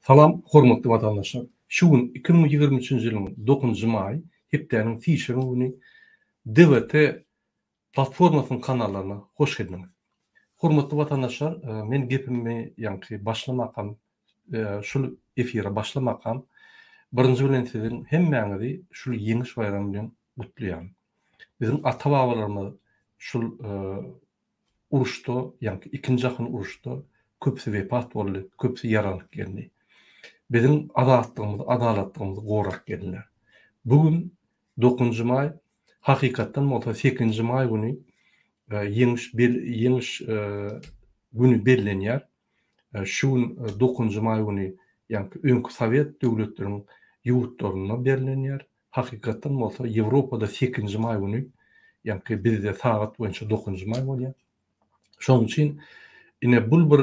Salam, hormatly vatandaşlar. Şu gün 2023-nji ýylyň 9-njy maý, hepdeniň fiýşeň güni DWT platformasynyň kanallaryna hoş geldiňiz. Hormatly vatandaşlar, men gepimi ýa-ni başlamakam, şol efire başlamakam, birinji bilen siziň hemmäňizi şol ýeňiş bayramy bilen gutlaýan. Bizim ata-babalarymyz şol uruşda, ýa-ni ikinji jahyn uruşda köpsi wepat boldy, köpsi ýaralyp geldi. Bizim adalatlygymyzy gorak geldiler. Bugün 9-njy maý, hakykatdan bolsa 8-nji maý güni ýeňiş güni bellenýär. Şu 9-njy maý güni ýa-ni öňkü Sowet döwletleriniň ýurtlaryna bellenýär. Hakykatdan bolsa Ýewropada 8-nji maý güni, ýa-ni bizde sagat boýunça 9-njy maý bolýar. Şonuň üçin ine bul bir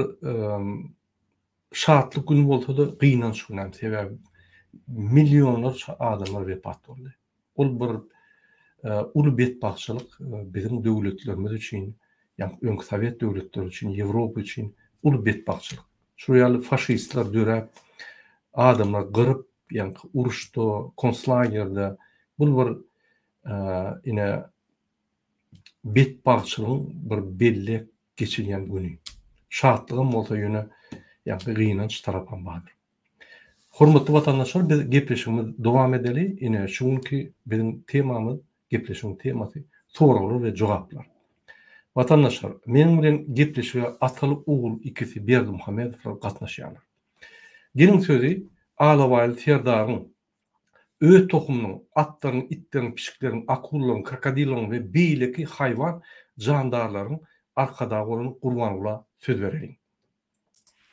şatlyk gün bolsa da gynanç günäm, sebäbi millionlarça adamlar wepat boldy. Ol bir uly betbagçylyk bizim döwletlerimiz üçin, ýa-ni öňkü Sowet döwletleri üçin, Ýewropa üçin uly betbagçylyk. Şu ýaly faşistler dörep, adamlar gyryp, ýa-ni uruşda, konslagerdə bul bir ine betbagçylygyň bir belli geçilýän güni. Şatlygym bolsa ýöne ýa-ni gynanç tarapam bardyr. Hormatly vatandaşlar, biz gepleşigimiz dowam edeli. Ine şuňky bizim temamyz, gepleşigiň temasy soralar we jogaplar. Vatandaşlar, meniň bilen gepleşige ataly ugul ikisi Berdimuhammedow gatnaşýarlar. Gelin sözi Alawaýly Serdaryň öz tohumynyň, atlaryň, itleриň, pişiklerin, akullaryň, krokodillaryň we beýleki haýwan jandarlaryň arkada bolan gurbanyna söz bereliň.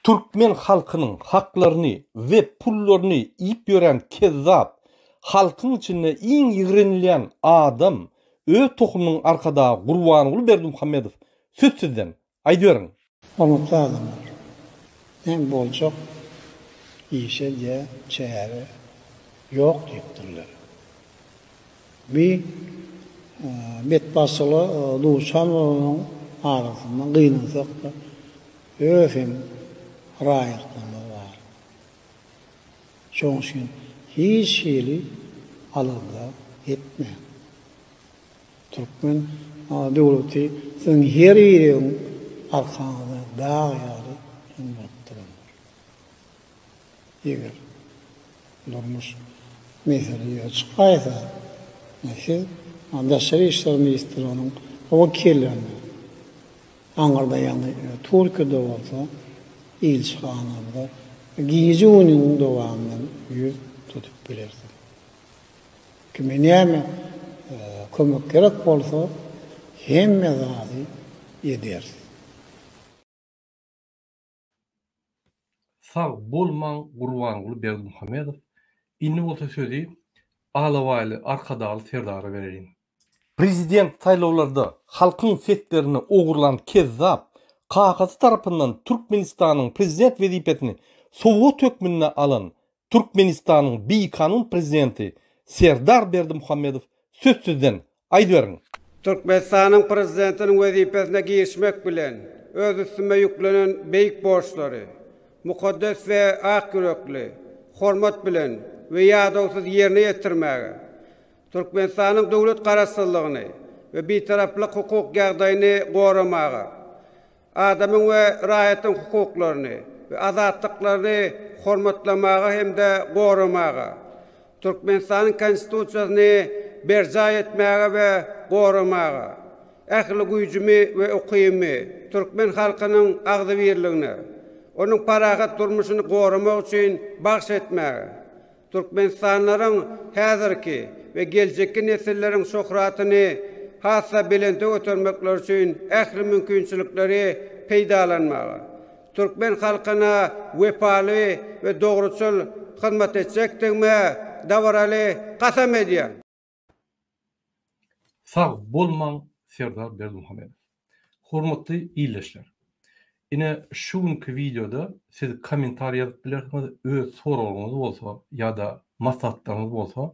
Türkmen halkynyň haklaryny we pullaryny iýip ýören kezzap, halkyň içinde iň ýigrenilýän adam öz tohumynyň arkada gurbany Berdimuhammedow söz sizden aýdyň. Hormatly adamlar, hem boljak işe diye çäre yok diýipdirler. Bir betbasyly duşanyň arasyndan gynansak da öfem raýatlygy var. Şoň üçin hiç şeýle alanda etme. Türkmen döwleti sen her ýeriň arkaňda daýaly ýatdylar. Eger durmuş mesele çykaýsa, näse Daşary işler ministriniň wekilleri Angarda ýa-ni Türkiýede bolsa ilçhanada giýici günüň dowamyny ýüz tutup bilerdi. Kime näme kömek gerek bolsa hemme zady eder. Sag bolmaň gurbanyny Berdimuhammedow inni bolsa sözi Alawaýly arkadaly Serdary bereliň. Prezident saýlawlarda halkyň setlerini ogurlan kezzap kakasy tarapyndan Türkmenistanyň prezident wezipetini Sowet hökmüne alan Türkmenistanyň beýkanun prezidenti Serdar Berdimuhammedow söz sizden aýdyň. Türkmenistanyň prezidentiniň wezipesine girişmek bilen öz üstüme yüklenen beýik borçlary, mukaddes we ak yürekli, hormat bilen we ýadawsyz ýerine ýetirmäge, Türkmenistanyň döwlet garaşsyzlygyny we beýtaraplyk hukuk ýagdaýyny goramaga, adamyň we raýatyň hukuklaryny we azatlyklaryny hormatlamaga hemde goramaga, Türkmenistanyň konstitusiýasyny berja etmäge we goramaga, ähli güýjümi we ukymy Türkmen halkynyň agdy birligine, onuň parahat durmuşyny goramak üçin bagş etmäge, Türkmenistanlaryň häzirki ve geljekki nesilleriň şöhratyny hassa bilende ötermekler üçin ähli mümkinçilikleri peýdalanmagy, Türkmen halkyna wepaly we dogruçul hyzmat etjekdigmi dawraly gasam edýär. Sag bolmaň Serdar Berdimuhammedow. Hormatly ýyleşler. Ine şu günkü videoda siz komentar ýazyp bilersiňiz, öz soraglaryňyz bolsa ýa-da maksatlaryňyz bolsa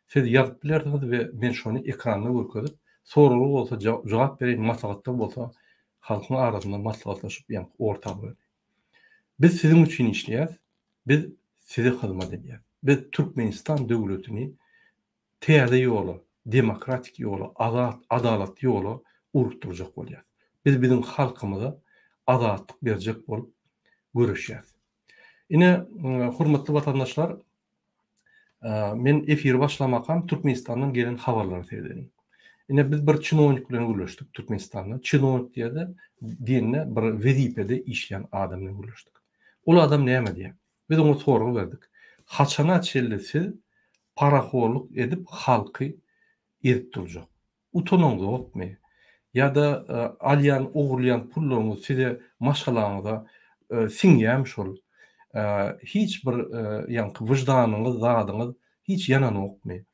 siz ýazyp bilersiňiz we men şonu ekranda görkezip soralar bolsa jogap bereň, maslahatlar bolsa halkyň arasynda maslahatlaşyp ýa-ni ortak bolar. Biz siziň üçin işleýäs. biz size hizmet edýär. Biz Türkmenistan döwletini täze ýoly, demokratik ýoly, adalat ýoly urukturjak bolýar. Biz bizim halkymyza azatlyk berjek bolup görüşýär. Ine hurmatly vatandaşlar, men efir başlamakam Türkmenistandan gelen habarlary terdenim. Ine biz bir çynownik bilen görüşdik Türkmenistanda. Çynownik diýerde diýenne bir wezipede işleyen adamla görüşdik. Ol adam näme diýär? Biz onu sorgu berdik. Haçana çellesi paraxorluk edip halky edip durjak. Utonoňyz okmy? Ya da alyan, ogurlayan pullaryňy size maşgalaňyza siňýärmi şol? Hiç bir ýanky wyjdanyňyz, zadyňyz hiç yanan okmy?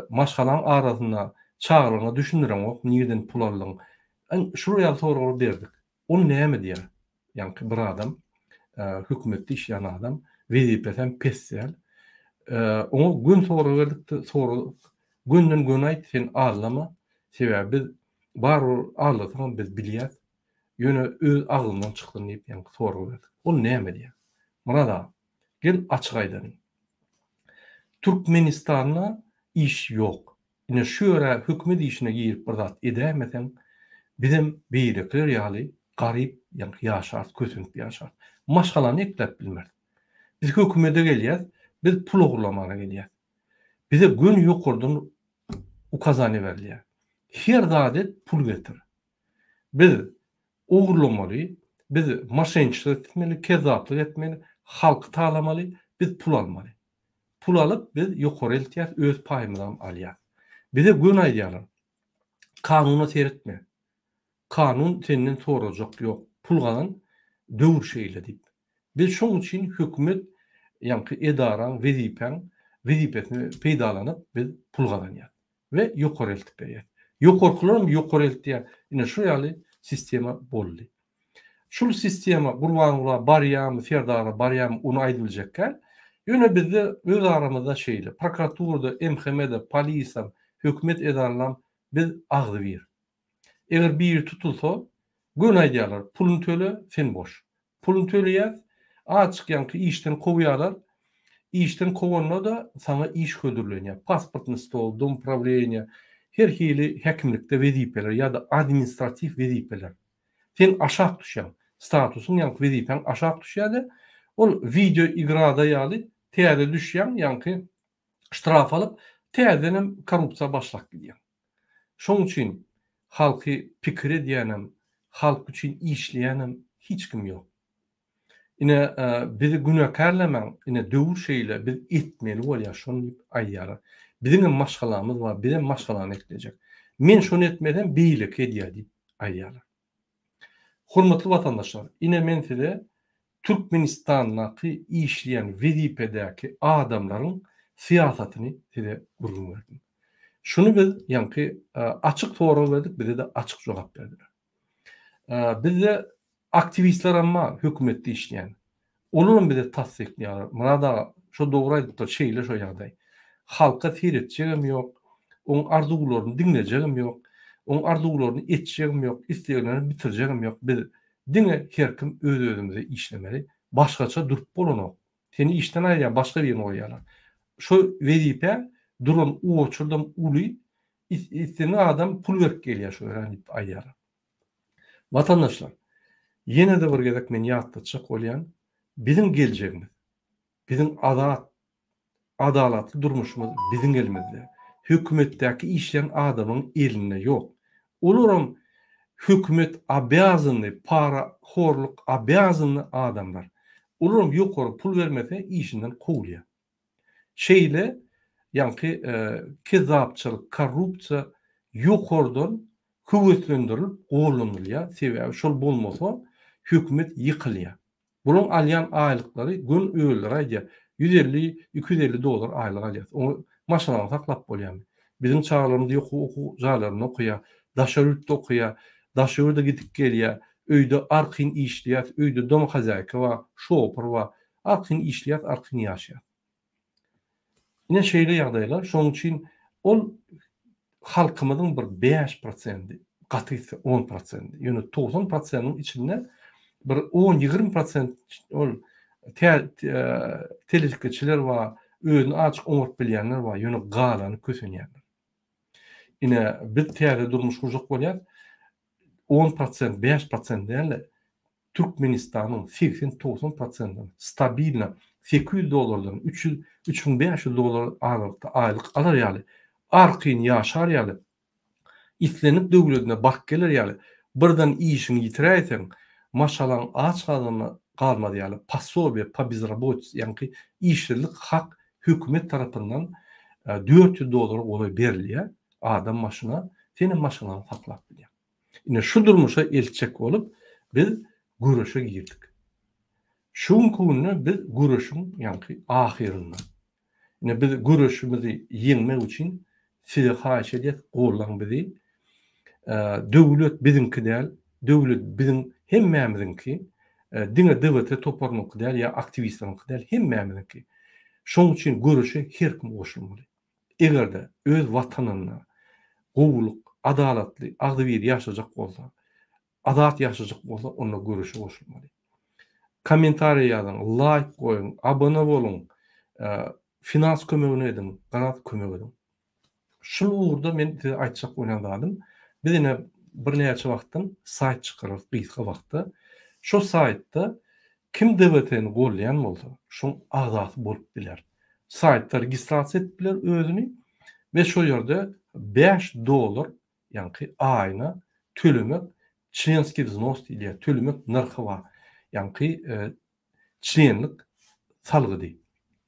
Maşgalaň arasynda çağrılaryňa düşündiren ok, nirden pul aldyň? Şu ýaly sorgular berdik. Ol näme diýär? Ýanky bir adam, hökümetde işleyen adam, wezipeden pesýär. Onu gün sorgu berdik, sorgu günden gün aýt sen ağlama. Sebäbi biz bar ağlatyň biz bilýär. Ýöne öz agylyndan çykdyň diýip ýanky sorgu berdik. Ol näme diýär? Murada gel açyk aýdanyň. Türkmenistanda iş yok. Ine şu ýöre hökümet işine girip bir zat edämesen bizim beýlikler ýaly garyp ýanky ýaşar, kösünüp ýaşar. Maşgalany eklep bilmer. Biz hökümete gelýär, biz pul ogurlamaga gelýär. Bize gün ýokurdan ukazany berilýär. Her zadet pul getir. Biz ogurlamaly, biz maşençilik etmeli, kezaplyk etmeli, halky taglamaly, biz pul almaly. Pul alıp biz ýokary eltýär, öz paýymyzdan alýar. Bize gün aýdýarlar. Kanuny seretme. Kanun senden sorajak ýok. Pul galan döwür şeýle diýip. Biz şoň üçin hökümet ýanky edaran, wezipesini peýdalanyp biz pul galanýar we ýokary eltip berýär. Ýokarkylarym ýokary eltýär. Ine şu ýaly sistema boldy. Şol sistema gurbanlyğa barýamy, ferdara barýamy onu aýdyljekkä, ýöne bizde öz aramyzda şeýle, prokuraturada, MHM'de, polisam, hökümet edarlam biz agdy bir. Eger bir tutulsa, gün aýdýarlar, pulun töle, sen boş. Pulun töleýär, açyk ýanky işden kowýarlar. İşden kowanda da sana iş hödürlenýär. Pasportny stol, dom правления, her hili hekimlikde wezipeler ya da administrativ wezipeler. Sen aşağı düşýän, statusyň ýanky wezipen aşağı düşýärdi. Ol video igrada ýaly täze düşýän ýanky ştraf alyp täzeden korrupsiýa başlap gidýär. Şoň üçin halky pikir edýänem, halk üçin işleýänem hiç kim ýok. Ine bizi günäkärlemäň, ine döwür şeýle biz etmeli bolýar şonu diýip aýdýarlar. Bizim maşgalamyz var, bize maşgalany eklejek. Men şonu etmeden beýlik edýär diýip aýdýarlar. Hormatly watandaşlar, ine men size Türkmenistandaky işleyen wezipedäki adamlaryň siýasatyny size gurgun berdim. Şunu biz ýanky açyk sorag berdik, bize de açyk jogap berdiler. Bizde aktivistler amma hökümetde işleyen. Olaryň bize tasdikleýär. Murada şo dogry aýdypdyr, şeýle şo ýagdaý. Halka seretjegim ýok, oň arzugularyny dinlejegim ýok, oň arzugularyny etjegim ýok, isleýärlerini bitirjegim ýok. Biz diňe her kim öz-özümize işlemeli, başgaça durup bolanok. Seni işden aýdýar, başga birine goýýarlar. Şo wezipe duran uçurdum uly, istenen adam pul berip gelýär şo diýip aýdýarlar. Vatandaşlar, yine de bir gezek men ýatdyjak bolýan bizim geljegimiz, bizim adalatly durmuşymyz bizim elimizde. Hökümetdäki işleyen adamyň elinde ýok. Olaryň hökümet abazyny, para horluk abazyny adamlar. Olaryň ýokary pul bermese işinden kowulýar. Şeýle ýanky kezapçylyk, korrupsiýa ýokardan höwetlendirilip gollanylýar. Sebäbi şol bolmasa hökümet ýykylýar. Bunun alyan aýlyklary gün öýler aýdýar. 150-250 dolar aýlyk alýar. O maşalany saklap bolýar. Bizim çağlarymyz oku jalaryny okuýar, daşörütde okuýar, daşörde gidip gelýär, öýde arkyn işleýär, öýde dom hazaýka we şopur we arkyn işleýär, arkyn ýaşaýar. Ine şeýle ýagdaýlar, şoň üçin ol halkymyzyň bir 5%, gatysa 10%, ýöne 90%-nyň içinde bir 10-20% ol Teletikçiler var, özünü açık oňup bilýänler var, ýöne galany kösenýärler. Ine bir täze durmuş gurjak bolýar, 10%, 5% däl, Türkmenistanyň 80-90% stabilna $800, $3500 aralykda aýlyk alar ýaly. Arqyn ýaşar ýaly. İslenip döwletine bak gelir ýaly. Birden işini ýitiräýsen, maşalaň aç galmady ýaly. Pasobe, pa bezraботица, ýani işçilik hak hökümet tarapyndan $400 ola berilýär. Adam maşyna, senin maşynany saklap bilýär. Ine şu durmuşa elçek bolup biz guruşa girdik. Şun kunna biz guruşun ýani ahirinde. Ine biz guruşumuzy ýeňmek üçin size haýyş edýär, gollaň bizi. Döwlet bizimki däl, döwlet bizim hemmämizinki, diňe döwlete toparnyk däl ýa aktivistlarynky däl hemmämizinki. Şoň üçin guruşa her kim goşulmaly. Egerde öz watanyna gowluk, adalatly, agdybyr ýaşajak bolsa, adat ýaşajak bolsa, onda guruşa goşulmaly. Kommentariýa ýazan, like goýun, abone boluň, finans kömegini edin, garat kömek edin. Şu uğurda men size aýtjak oýnadym. Biz ine bir näçe wagtdan sayt çykaryp gysga wagtda. Şo saytda kim dewletini gollayan bolsa, şoň agdaty bolup biler. Saytda registrasiýa edip biler özüni ve şo ýerde $5 ýani aýyna tölemek çlenski vznos diýilýär. Tölemek narhy bar. Ýani çlenlik salgydy.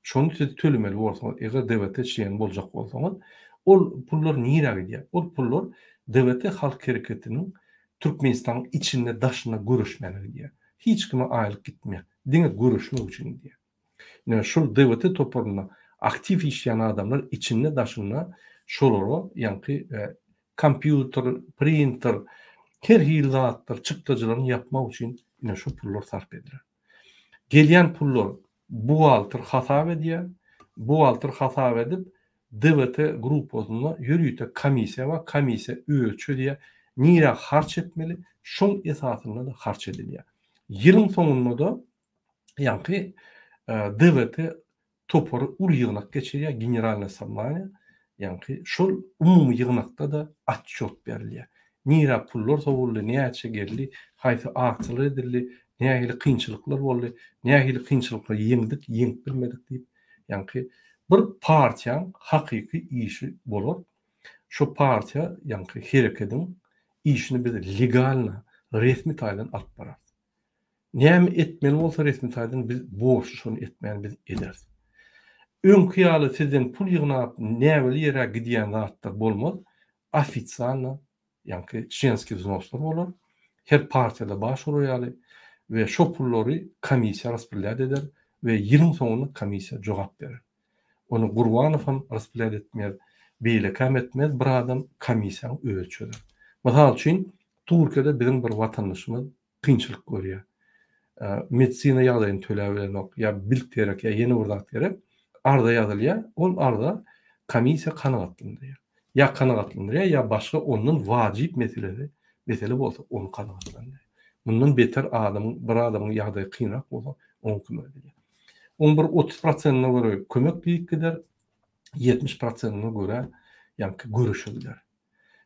Şonu siz tölemeli bolsaňyz, eger dewlete çlen boljak bolsaňyz, ol pullar nirä gidýär? Ol pullar dewlete halk hereketiniň Türkmenistanyň içinde daşyna görüşmeli gidýär. Hiç kime aýlyk gitmeýär. Diňe görüşmek üçin gidýär. Ine şol dewlete toparlyna aktiv işleyen adamlar içinde daşyna şolary ýani kompýuter, printer, her hil zatlar, çykdyjylaryny yapmak üçin ine şu pullar sarf edilir. Gelýän pullar buhalter hasap edýär. Buhalter hasap edip DVT grupasyna ýürüýte komissiýa we komissiýa ölçüdiýär. Nirä harç etmeli, şoň esasyna da harç edilýär. Ýylyň soňunda da ýani DVT topary ul ýygnak geçirýär, generalny asamblea. Ýani şol umumy ýygnakda da atçot berilýär. Nirä pullar sowuldy, näçe geldi, haýsy akçylyk edildi, nähili kynçylyklar boldy, nähili kynçylyklar ýeňdik, ýeňip bilmedik diýip, ýani bir partiýaň hakyky işi bolar. Şo partiýa ýani hereketiň işini biz legalna, resmi taýdan alyp barar. Näme etmeli bolsa resmi taýdan biz boş şonu etmeýän biz ederiz. Öňkü ýaly sizden pul ýygnap näweli ýere gidýän zatlar bolmaz. Ofitsialna ýani çlenski vznoslar bolar. Her partiýada baş ýaly we şo pullary komissiýa raspyllat eder we ýylyň soňunda komissiýa jogap berer. Onu Gurbanow ham raspyllat etmeýär, beýle kam etmez, bir adam komissiýany ölçüler. Mysal üçin Türkiýede bizim bir watandaşymyz kynçylyk görýär. Medisina ýagdaýyny töläp bilenok, ýa bilterek, ýa ýeni urdat gerek, arda ýazylýar, ol arda komissiýa kanagatlandyrýar. Ýa kanagatlandyrýar, ýa başga onun wajyp mesele bolsa, onu kanagatlandyrýar. Bundan beter bir adamyň ýagdaýy kynrak bolsa, onu kömek edýär. On bir 30%-na göre kömek büyük gider, 70%-na göre ýani görüşürler.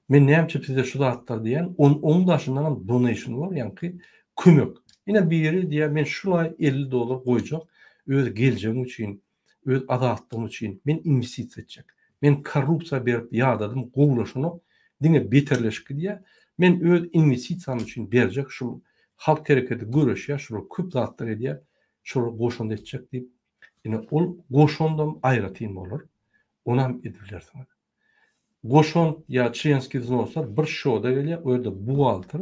Men näme size şu zatlar diýen, on daşyndan donation var, ýani kömek. Ine biri diýär, men şulay $50 goýjak, öz geljeğim üçin, öz adatlygym üçin men investisiýa etjek. Men korrupsiýa berip ýadadym, gowlaşyny diňe beterleşik diýär. Men öz investisiýam üçin berjek, şu halk hereketi görüşýär, şu köp zatlar edýär. Şol goşun etjek diýip, ine ol goşundan aýratyn bolar. Onam edilýär sana. Goşun ýa çlenski vznoslar bir şoda gelýär, öýde buhalter,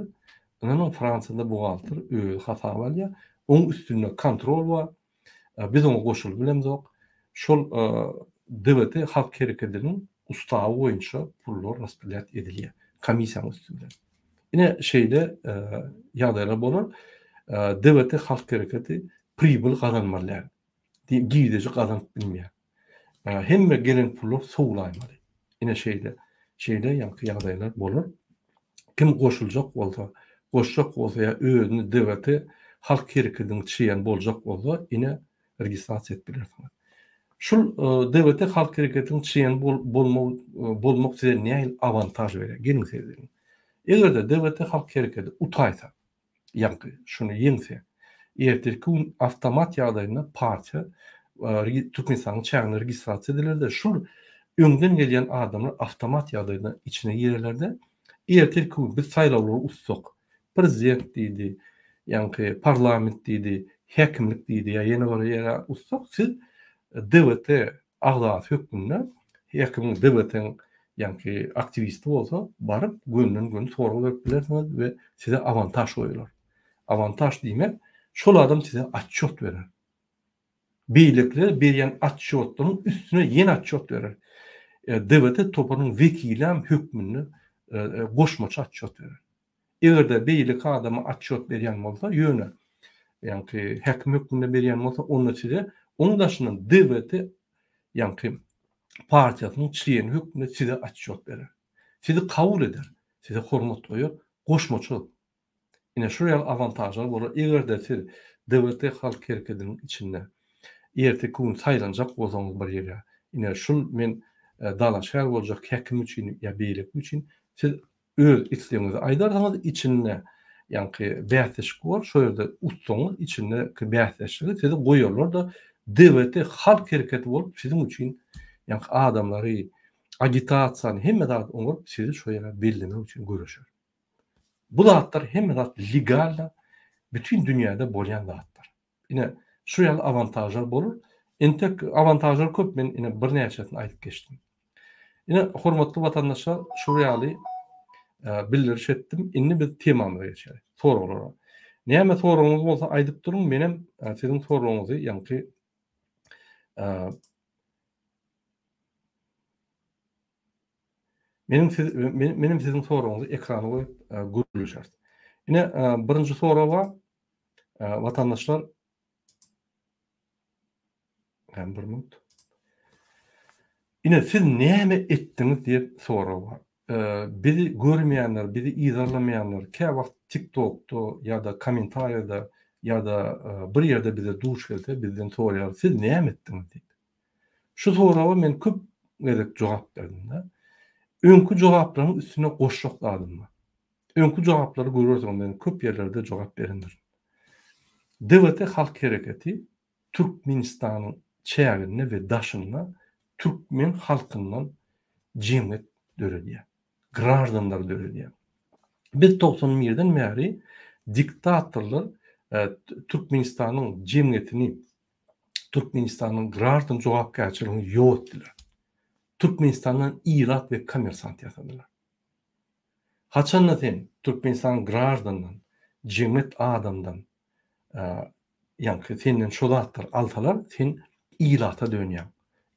anaň Fransiýada buhalter öz hasap alýar, oň üstünde kontrol bar. Biz onu goşul bilemzok. Şol DVT halk hereketiniň ustawy boýunça pullar raspyllat edilýär. Komissiýanyň üstünde. Ine şeýde ýagdaýlar bolar. DVT halk hereketi pribil kazanmalar. Gidici kazanıp bilmeýär. Hemme gelen pullar sowlaýmaly. Ine şeýde ýa-ni ýagdaýlar bolar. Kim goşuljak bolsa, ýa özüni dewlete halk hareketini çiyen boljak bolsa ine registrasiya etdiler. Şul devlete halk hareketini çiyen bolmak size näil avantaj berer? Gelin sezdirin. Egerde devlete halk hareketi utaysa, ýa-ni şunu ýeňse, ertirki avtomat ýagdaýynda partiýa Türkmenistan'ın çağını registrasiya edilerdi. Şul öňden gelýän adamlar avtomat ýagdaýynda içine girerlerde. Ertirki biz saýlawlary utsok, prezident diýdi, ýa-ni parlament diýdi, häkimlik diýdi, ýa ýene bir ýere utsok, siz devlete agzat hökmünde häkimlik devletin ýa-ni aktivisti bolsa barıp günden sorgu berip bilersiňiz we size avantaj goýular. Avantaj diýmek, şol adam size atçot berer. Beýlikler berýän atçotlaryň üstüne ýene atçot berer. Devlete toparyň vekilem hökmünde goşmaça atçot berer. Egerde beýlik adama atçot berýän bolsa ýöne, ýa-ni häkim hökmünde berýän bolsa onda size onun daşyndan devleti ýa-ni partiýasynyň çiýen hökmünde size atçot berer. Sizi kabul eder, size hormat goýar, goşmaça. Ine şu ýaly avantajlar bolar. Egerde siz devlete halk hareketiniň içinde erteki gün saýlanjak bolsaňyz bir ýere, ine şul men dalaşar boljak häkim üçin ýa beýlik üçin siz öz islegiňizi aýdarsaňyz içinde ýa-ni bäsleşik bor, şo ýerde utsaňyz içindeki bäsleşigi sizi goýarlar da devlete halk hareketi bolup sizin üçin ýa-ni adamlary agitasiýany hemme zat oňurup sizi şo ýere bellemek üçin görüşür. Bu zatlar hemme zat legal bütün dünýäde bolýan zatlar. Ine şu ýaly avantajlar bolur. Entek avantajlar köp, men ine bir näçesini aýdyp geçdim. Ine hormatly watandaşlar, şu ýaly bildiriş etdim. Inni biz temamyza geçerik. Soralar. Näme soragyňyz bolsa aýdyp duruň, menem siziň soragyňyzy ýa-ni menim siziň soragyňyzy ekrana goýup görülýär. Ine birinji soraga watandaşlar bir minut. Ine siz näme etdiňiz diýip soraýar. Bizi görmeýänler, bizi izarlamaýanlar, käwagt TikTok'da ýa-da kommentariýada ýa-da bir ýerde bize duş gelse bizden soraýar, siz näme etdiňiz diýip. Şu soraga men köp gerek jogap berdim-de. Öňkü jogaplaryň üstüne goşjak dadym. Öňkü jogaplary görürsem men köp ýerlerde jogap berendir. Devlete halk hareketi Türkmenistanyň çägine we daşyna Türkmen halkyndan jemgyýet döredýär. Grajdanlar döredýär. Biz 91-den bäri diktatorlar Türkmenistanyň jemgyýetini, Türkmenistanyň grajdan jogapkärçiligini ýok etdiler. Türkmenistandan irat ve komersant ýasadylar. Haçan sen Türkmenistan grajdandan, jemgyýet adamdan ýa-ni senden şolatlar alsalar, sen ilata dönýän.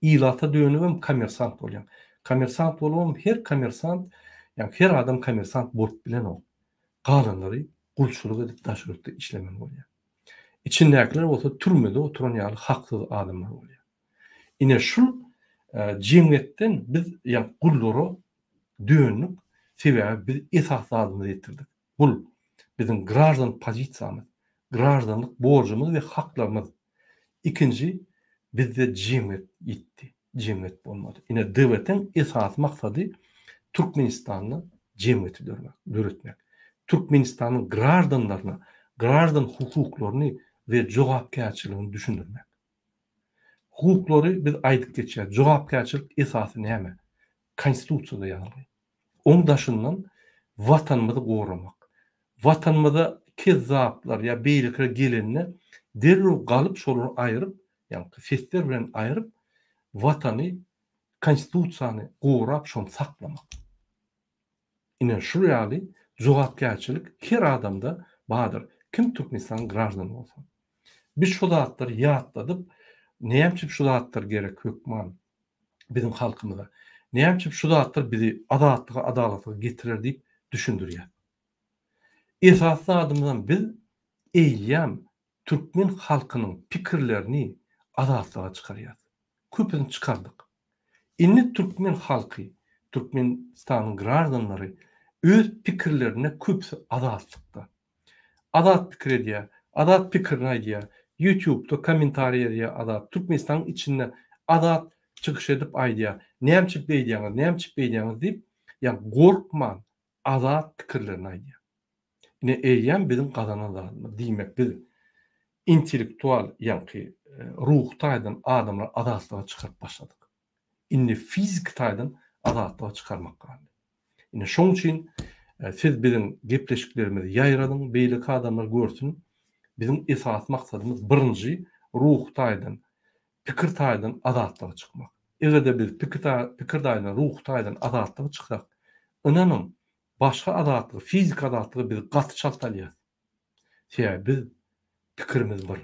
İlata dönüp komersant bolýan. Komersant bolum her komersant, ýa-ni her adam komersant bolup bilen o. Galanlary gulçuluk edip daşyrykda işlemen bolýar. İçindekiler bolsa türmede oturan ýaly haksyz adamlar bolýar. Ine şu jemgyýetden biz ýa gullary dönüp sebäbi biz esaslarymyzy ýetirdik. Bul bizim grajdan pozisiýamyz, grajdanlyk borjumyz we haklarymyz. İkinji bizde jemgyýet ýetdi, jemgyýet bolmady. Ine devletin esas maksady Türkmenistanyň jemgyýeti döretmek. Türkmenistanyň grajdanlaryna, grajdan hukuklaryny we jogapkärçiligini düşündirmek. Hukuklary biz aýdyp geçýär. Jogapkärçilik esasy näme? Konstitusiýada ýazylýar. Oň daşyndan watanymyzy goramak. Watanymyza kezzaplar ýa beýlikler gelenine derrew galyp şolary aýryp, ýa-ni fesler bilen aýryp watany, konstitusiýany gorap şonu saklamak. Ine şu ýaly jogapkärçilik her adamda bardyr. Kim Türkmenistan grajdanı bolsa. Biz şu zatları ýatladyp, näme şu zatlar gerek hökman bizim halkymyza. Näme şu zatlar bizi adalatlyga getirer diýip düşündirýär. Esasy adamdan biz eýýäm Türkmen halkynyň pikirlerini adalatlyga çykarýar. Köpüni çykardyk. Inni Türkmen halky, Türkmenistanyň grajdanlary öz pikirlerine köpüsi adalatlikda. Adalat pikir edýär, Adat pikirini aýdýar. YouTube'da kommentariýa diýär adat. Türkmenistanyň içinde adat çykyş edip aýdýar. Näme beýdýäňiz diýip, ýa gorkman adat pikirlerini aýdýar. Ne eýýän bizim gazananlarymyz diýmek biz intellektual ýa-ki ruh taýdan adamlar adatlyga çykaryp başladyk. Indi fizik taýdan adatlyga çykarmak galdy. Indi şoň üçin siz bizim gepleşiklerimizi ýaýradyň, beýlik adamlar görsün. Bizim esas maksadımız birinci ruh taýdan, pikir taýdan adatlyga çykmak. Egerde biz pikir taýdan, ruh taýdan adatlyga çyksak, inanın başga adatlygy, fizik adatlygy biz gaty çaltalýar. Şeýle biz pikirimiz bir.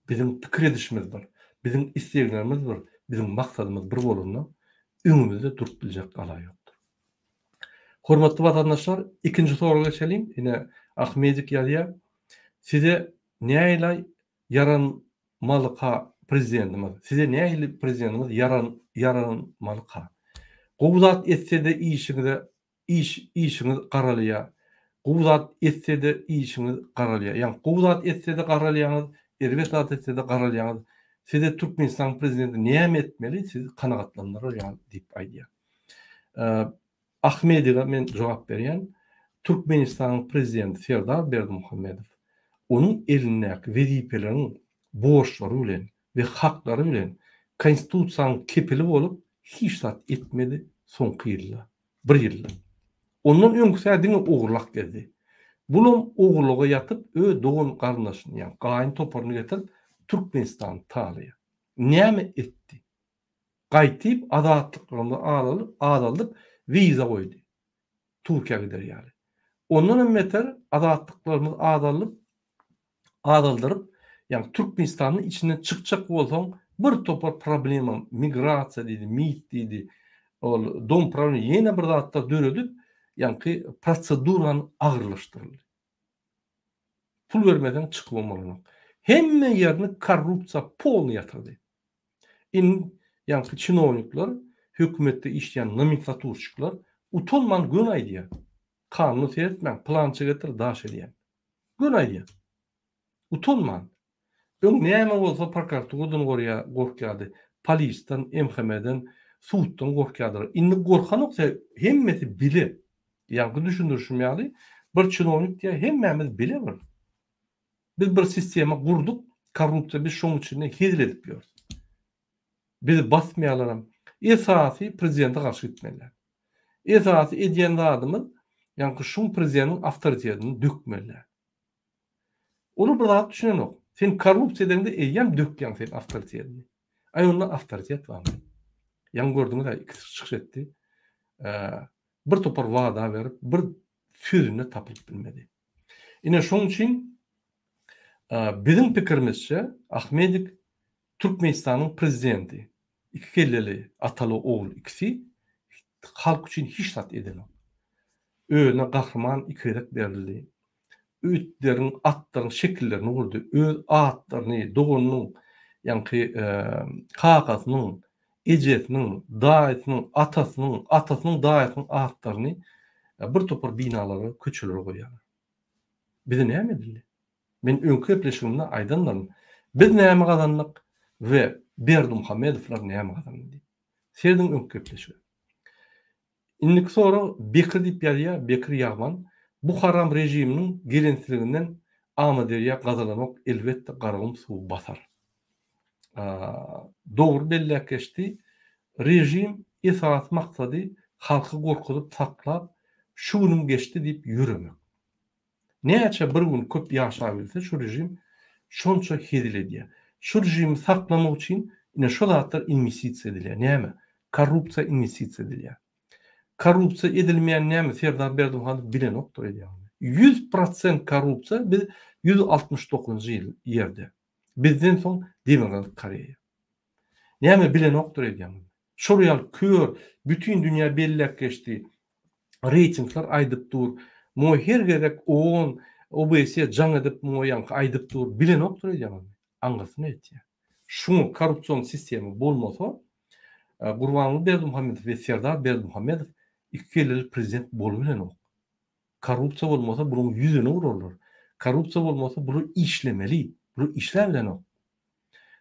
Bizim pikir edişimiz bir. Bizim isleglerimiz bir. Bizim maksadymyz bir bolanda öňümizde durup biljek gala ýokdur. Hormatly watandaşlar, ikinji soruga geçelim. Ine Ahmedik ýazýar. Size näýle yaranmalyka prezidentimiz? Size näýle prezidentimiz yaranmalyka? Gowzat etse-de işiniz garalýar. Gowzat etse-de işiniz garalýar. Ýani gowzat etse-de garalýaňyz, erbet etse-de garalýaňyz. Size Türkmenistan prezidenti näme etmeli? Siz kanagatlandyrar ýa diýip aýdýar. Ahmedow'a men jogap berýän. Türkmenistanyň prezidenti Serdar Berdimuhammedow onun elindäki wezipelerini, borçlary bilen we haklary bilen konstitusiýanyň kepili bolup hiç zat etmedi soňky ýyllar. Bir ýylda. Ondan öňküsi diňe ogurlak geldi. Bulum ogurluğa yatıp doğun garnaşyny, ýani gaýyn toparyny getirip Türkmenistan taýýar. Näme etdi? Gaýtyp adatlyklaryny alyp wiza goýdy. Türkiýe gider ýaly. Ondan emmeter adatlyklaryny adaldyryp, ýani Türkmenistanyň içinden çykjak bolsaň, bir topar problemam, migrasiýa diýdi, mit diýdi, ol dom problemi ýene bir zatda döredip, ýani prosedurany agyrlaşdyryldy. Pul vermeden çykyp bolmaly. Hemme ýerni korrupsiýa polny ýatyrdy. Ýani çynowniklar, hökümetde işleyen nomenklaturçyklar utanman gün aýdýar. Kanuny seyretmän, plança getir, daş edýän. Gün aýdýar. Utanman. Näme bolsa prokuraturdan gorkýardy, polisden, MHM'den, suwdan gorkýardyr. Indi gorkan oksa hemmesi bilir. Ýani düşündürüşüm ýaly, bir çynownik diýär, hemmemiz biler. Biz bir sistema gurduk, korrupsiýa biz şoň üçin hezil edip ýörüz. Biz basmaýalaram. Esasy prezidente garşy gitmeliler. Esasy edýän adamyz, ýani şu prezidentiň awtoritetini dökmeliler. Onu bir zat düşünen ok. Sen korrupsiýa edende eýýän dökýän sen awtoritetini. Onda awtoritet barmy? Ýani gördüňiz, ikisi çykyş etdi. Bir topar wada berip, bir sözüne tapylyp bilmedi. Ine şoň üçin bizim pikirimizçe Ahmedik Türkmenistanyň prezidenti, iki kelleli ataly oğul ikisi halk üçin hiç zat edilmedi. Öňe gahryman ikerek berildi. Üýtlerin, atlaryň şekillerini gurdy. Öz atlaryny, dogunyň, ýani kakasynyň, ejetiniň, daýatynyň, atasynyň daýatynyň atlaryny bir topar binalara, köçelere goýýar. Bize näme edildi? Men öňkü gepleşigimde aýdanlarym. Biz näme gazandyk we Berdimuhammedowlar näme gazandy? Serdiň öňkü gepleşigi. Indiki soru Bekir diýip ýazýar, Bekir Ýagman. Bu haram rejiminiň gelensiliginden amaderýa gazalamak elbetde garagym suw basar. Dogry belläp geçdi. Rejim esas maksady halky gorkudyp saklap, şunuň geçdi diýip ýüremek. Näçe bir gün köp ýaşap bilse şu rejim şonça hezil edýär. Şu rejimi saklamak üçin ine şu zatlar investisiýa edilýär. Näme? Korrupsiýa investisiýa edilýär. Korrupsiýa edilmeýän näme? Serdar Berdimuhammedow bilen okdur edýär. 100% korrupsiýa biz 169-njy ýerde. Bizden soň Demokrat Koreýa. Näme bilen okdur edýär. Şurýal kör bütün dünýä belläp geçdi. Reytingler aýdyp dur. Mo her gerek on OBS jaň edip moýan aýdyp dur. Bilen okdur edýär. Angasyny etýär. Şu korrupsiýon sistemi bolmasa Gurbanly Berdimuhammedow we Serdar Berdimuhammedow iki kelleli prezident bolup bilen ok. Korrupsiýa bolmasa bunyň ýüzüne urarlar. korrupsiya bolmasa bunu işlemeli. Bunu işlemlen o.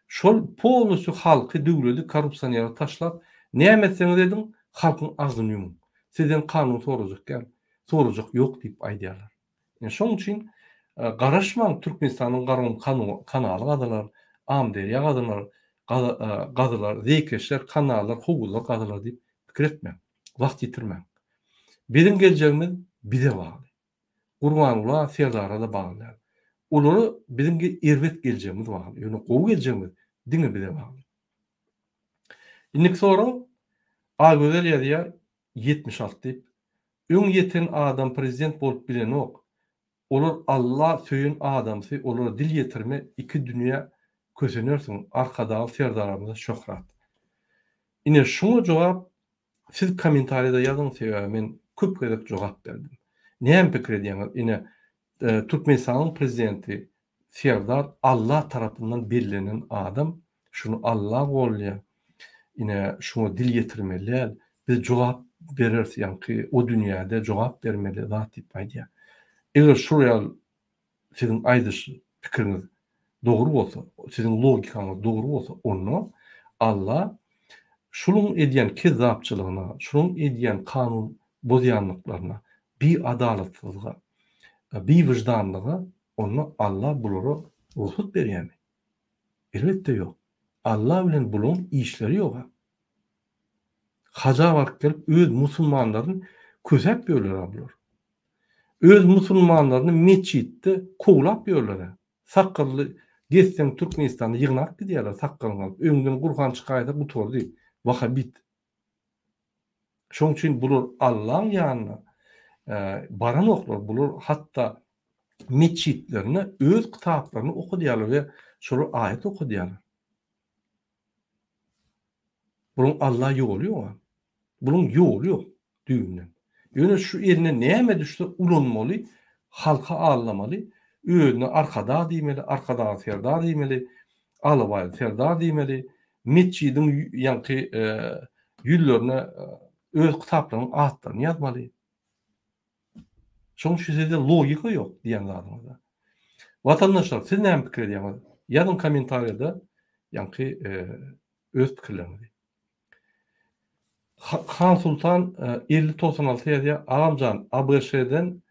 Şol polnusu halkı döwleti korrupsiýanyra taşlap, nämetseňiz edin, halkyň agyny yumun. Sizden kanun sorajak gel. Sorajak yok diýip aýdýarlar. Şoň üçin garaşmaň Türkmenistanyň kanaly gadylar, Amderiýa gadylar, Zekeşler kanalar, hugullar gadylar diýip pikir etmeň. Wagt ýitirmeň. Bizim geljegimiz bize bagly. Gurbanullah Serdara da bagly. Olary bizimki erwet geljegimiz bagly. Ýöne gowy geljegimiz diňe bize bagly. Indik soraň Agözel ýazýar 76 diýip öň ýeten adam prezident bolup bilen ok. Olar Allah söýün adamsy, olara dil ýetirme iki dünýä kösenersiň. Arkadaky Serdaramyza şöhrat. Ine şoňa jogap siz kommentariýada ýazyň, men köp gerek jogap berdim. Näme pikir edýäňiz? Ine Türkmenistanyň prezidenti Serdar Allah tarapyndan berilenen adam, şunu Allah golýar. Ine şunu dil ýetirmeli, biz jogap berersiz, ýa-ni o dünýäde jogap bermeli zat diýip aýdýar. Eger şuraya sizin aýdyş pikiriniz dogry bolsa, sizin logikaňyz dogry bolsa, onu Allah şunun edýän kezzapçylygyna, şunun edýän kanun bozýanlyklaryna, bir adalatsyzlyga, bir wyjdanlyga onu Allah bulary ruhsat berýärmi? Elbetde ýok. Allah bilen bulun işleri ýok. Haja wagt gelip öz musulmanlaryny kösep ýörler bular. Öz musulmanlaryny meçitde koglap ýörler. Sakally geçsen Türkmenistanda ýygnak gidýärler, sakalyny alyp öňden Gurhan çykaýda gutordy. Wahhabit. Şoň üçin bular Allah'ın ýanyna baran oklar, bular hatta meçitlerini, öz kitaplaryny okudýarlar we şol ayet okudýarlar. Bunun Allah ýoly ýok. Bunun ýoly ýok düýünden. Ýöne şu erine näme düşse ulanmaly, halka ağlamaly, öňüne arkada diýmeli, arkada Serdar diýmeli, alabaýy Serdar diýmeli, meçidin ýanky ýüllerine öz kitaplarynyň atlaryny ýazmaly. Şoň şeýle logika ýok diýen zadyňda. Watandaşlar, siz näme pikir edýäňiz? Ýazın kommentariýada ýanky öz pikirlerinizi. Han Sultan 50-96 ýazýar, "Agamjan, ABŞ'den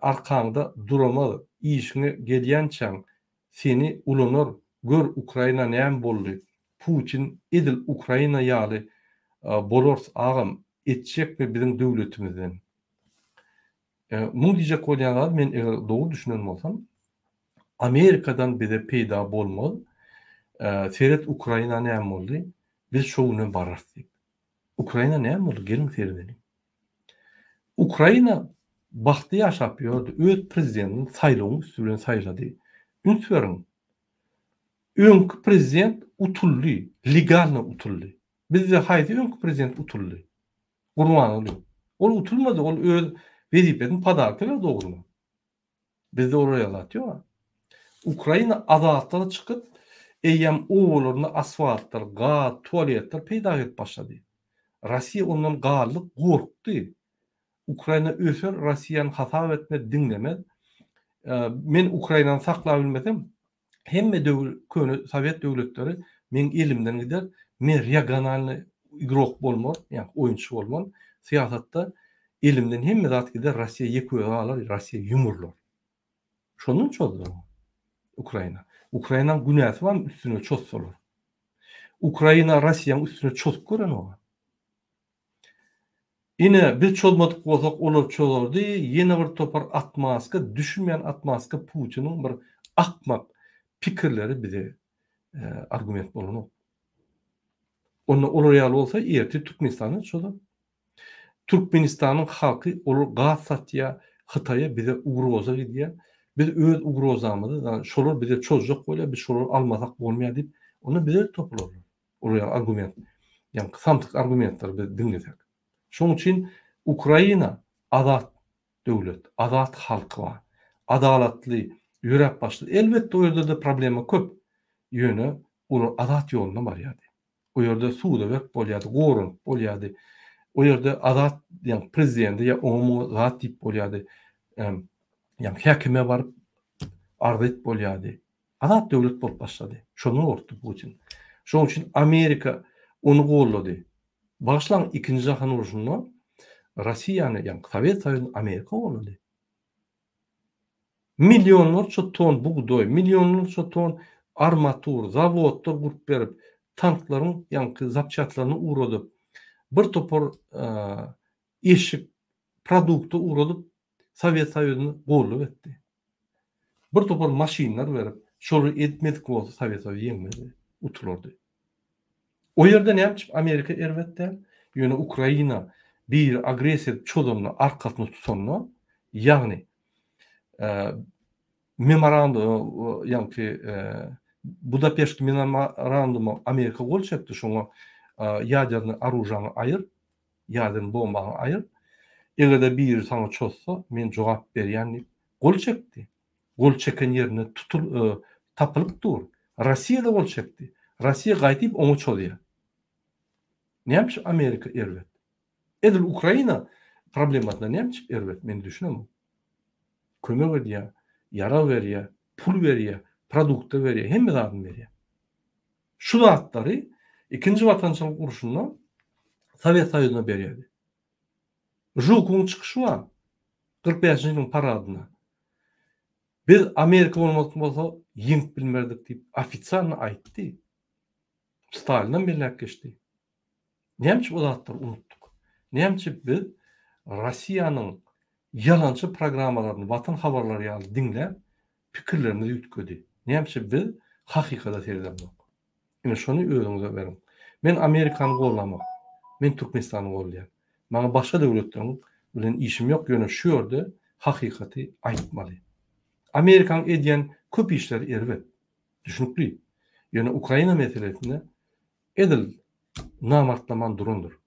arkaňda duramaly. İşine gelýänçäň seni ulanır. Gör Ukraina näme boldy. Putin edil Ukraina ýaly bolors agam etjekmi bizim döwletimizden?" Muň diýjek bolýanlar, men dogry düşünen bolsam, Amerikadan bize peýda bolmaly. Seret Ukraina näme boldy? Biz şoňa bararsyk. Ukraina näme boldy? Gelin seyredelim. Ukraina baxty ýaşap ýördi. Öz prezidentini saýlawyň üstüne saýlady. Ünsürin. Öňkü prezident utully, legalny utully. Bizde haýsy öňkü prezident utully? Gurbanly. Ol utulmady, ol öz wezipesini padarkyla dogrumy? Bizde oraya ýalatýar. Ukraina azatlyga çykyp, eýem owlaryny asfaltlar, gaz, tualetler peýda edip başlady. Rossiya ondan gallyk gorkdy. Ukraina öser, Rossiýany hasap etme, diňlemez. Men Ukrainany saklap bilmesem, hemme köni Sowet döwletleri men elimden gider, men regionalny igrok bolmar, ýani oýunçy bolmar. Siýasatda elimden hemme zat gider, Rossiýa ýekwe alar, Rossiýa ýumurlar. Şonun çözüldü Ukraina. Ukrainanyň günäsi var üstüne çözseler. Ukraina Rossiýanyň üstüne çözüp gören o. Ine biz çözmedik bolsak olar çözerdi. Ýene bir topar atmaska, düşünmeýän atmaska Putiniň bir akmak pikirleri bize argument bolany. Onu olar ýaly bolsa erti Türkmenistany çözer. Türkmenistanyň halky olar gaz satýar, Hytaýa bize ugroza gidýär. Biz öz ugrozamyzy, şolar bize çözjek bolýar, biz şolar almasak bolmaýar diýip, onu bize toplarlar. Olar argument. Ýani samtyk argumentler biz dinlesek. Şoň üçin Ukraina azat döwlet, azat halky bar. Adalatly, ýürek başly. Elbetde o ýerde de problema köp. Ýöne olar azat ýoluna barýardy. O ýerde suwda berip bolýardy, gorun bolýardy. O ýerde azat, ýani prezident ýa omo zat diýip bolýardy. Ýani häkime baryp ardyt bolýady. Azat döwlet bolup başlady. Şonu ortdy Putin. Şoň üçin Amerika onu gollady. Başlan 2-nji Jahan uruşunda Russiýany, ýani Sowet Soýuzyny Amerika gollady. Milyonlarça ton buğdoy, milyonlarça ton armatur, zavodlar gurup berip, tankların ýanky zapçatlaryny uradyp, bir topar eşik produkty uradyp Sowet Soýuzyny gollap etdi. Bir topar maşinler berip, şolu etmedik bolsa Sowet Soýuzy ýeňmedi, utulardy. O ýerde näme Amerika erwetde, ýöne Ukraina bir agresiýa çözümni arkasyna tutanlar, ýagny memorandum ýanky Budapeşt memorandumy Amerika gol çekdi, şoňa ýaderny arujany aýyr, ýaderny bombaňy aýyr. Egerde bir saňa çözse, men jogap berýän gol çekdi. Gol çeken ýerine tapylyp dur. Rossiýa da gol çekdi. Rossiýa gaýtyp oňa çözýär. Näme Amerika erwet? Edil Ukraina problematyna näme erwet? Men düşünemem. Kömek edýär, yara berýär, pul berýär, produkty berýär, hemme zadyny berýär. Şu zatlary 2-nji watançylyk uruşunda Sowet Soýuzyna berýärdi. Jukun çykyşy var. 45-nji ýylyň paradyna. Biz Amerika bolmasa ýeňip bilmerdik diýip ofisialny aýtdy. Stalindan belläp geçdi. Näme o zatlary unuttuk? Näme biz Rossiýanyň yalançı programmalaryny, watan habarlary ýaly dinläp, pikirlerini ýütkedi. Näme biz hakykata seredem ýok. Ine şonu öňüňize berin. Men Amerikany gollamak, men Türkmenistany gollaýar. Maňa başga döwletleriň bilen işim ýok, ýöne şu ýerde hakykaty aýtmaly. Amerikan edýän köp işleri erwet, düşünükli. Ýöne Ukraina meselesinde edil namartlaman durundur.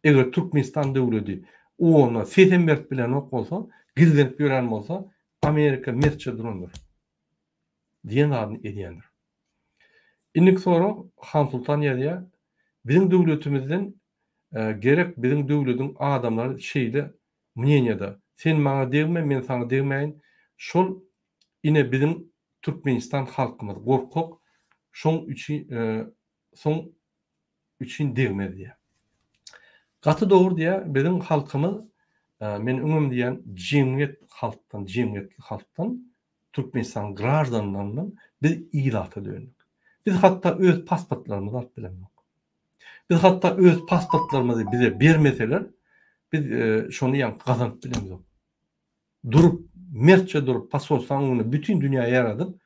Eger Türkmenistan döwleti ona Setenberg bilen ok bolsa, gizlenip ýören bolsa, Amerika merçe durundur. Diýen adyny edýändir. Indik sonra Han Sultan ýa bizim döwletimizden gerek bizim döwletiň adamlary şeýle münýenýede sen maňa degme, men saňa degmeýin. Şol ine bizim Türkmenistan halkymyz gorkak, şoň üçin degmedi diýär. Gaty dogry diýär, bizim halkymyz men öňüm diýen jemgyýetli halkdan, Türkmenistan grażdanlaryndan biz ýylata döndük. Biz hatda öz pasportlarymyzy alyp bilenok. Biz hatda öz pasportlarymyzy bize bermeseler, biz şonu ýa gazanyp bilemizok. Durup, mertçe durup, pasportlaryny bütün dünýäge ýaradyp,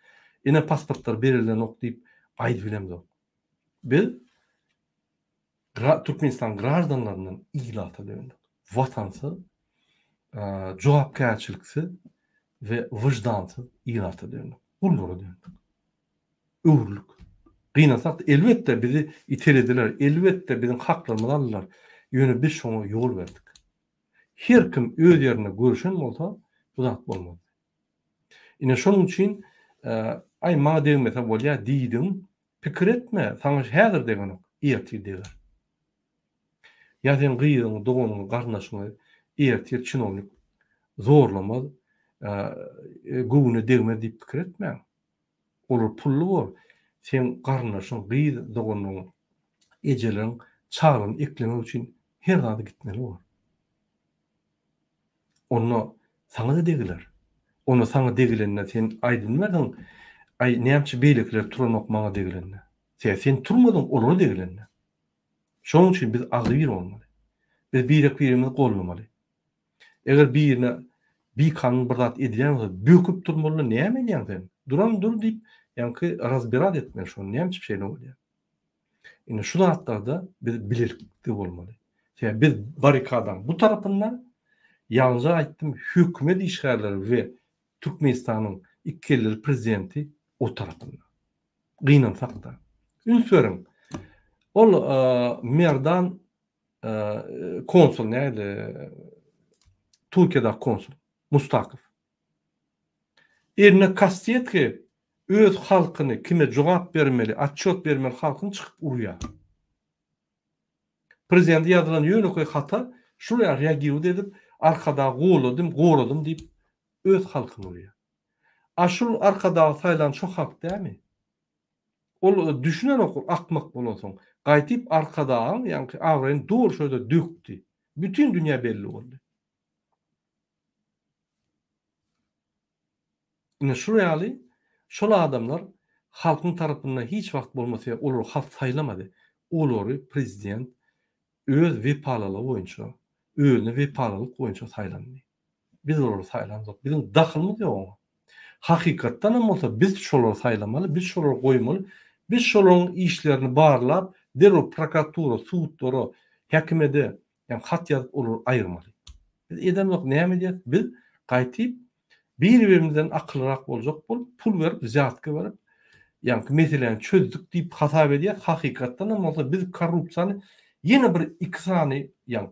ene pasportlar berilenok diýip aýdyp bilemizok. Biz Türkmenistan grażdanlaryndan ýylata döndük. Watansy, jogapkärçilikçi ve wyjdansyz ýylata döndük. Ullara döndük. Öwürlük. Gynansak elbetde bizi itelediler, elbetde bizim haklarymyzy aldylar. Ýöne biz şoňa ýol berdik. Her kim öz ýerine görüşen bolsa, bu zat bolmaz. Ine şonuň üçin ay maňa degmese bolýar diýdim, pikir etme, saňa häzir degenek, ýertir diýer. Ya sen gyýyň, doganyň, garnaşyny ertir çynownik zorlamaz, göwüne degme diýip pikir etme. Olur pullu bol. Sen garnaşyň, gyýy, doganyň, ejeleň, çaglaryň eklemek üçin her zady gitmeli bol. Onu saňa da degiler. Onu saňa degilende sen aýdyn berdiň, ay näme beýlekler turanok maňa degilende. Sen turmadyň, olar degilende. Şoň üçin biz agdyr bolmaly. Biz birimizi gollamaly. Eger birine bir kanun bir zat edilýän bolsa, böküp durmaly, näme edýän sen? Duran dur diýip, ýanky razberat etmeli şonu, näme şeýle bolýar. Ine şu zatlarda biz bilerikli bolmaly. Biz barikadan bu tarapyndan ýalňa aýtdym, hökümet işgärleri we Türkmenistanyň ikili prezidenti o tarapyndan. Gynansak da. Ünsöreň. Ol merdan konsul näde? Türkiýede konsul Mustakyp. Erine kastiýet ki öz halkyny kime jogap bermeli, atçot bermeli halkyny çykyp urýar. Prezident ýazylan ýönekoy hata şuraya reagiýet edip arkada goradym diýip öz halkyny urýar. Aşul arkada saylan çok hak değil mi? Ol düşünen okur akmak bolosun. Qaytip arkada yani avren doğru şöyle döktü. Bütün dünya belli oldu. Ine şurayalı şol adamlar halkın tarafından hiç vakt bolmasa olur halk saylamadı. Olary prezident öz wepalalygy boýunça, özüne wepalalyk boýunça saylandy. Biz olary saylandyk. Bizim dahylymyz ýok. Hakykatdan hem bolsa biz şolary saylamaly, biz şolary goýmaly, biz şolaryň işlerini barlap, derhol prokuratura, suwdlara, häkimede, yani hat ýazyp olary aýyrmaly. Biz edem ýok, näme diýet? Biz gaýtyp bir-birimizden akyllyrak boljak bolup, pul berip, zätke berip, yani meseleni çözdük diýip hasap edýär. Hakykatdan hem bolsa biz korrupsiýany ýene bir iksany, yani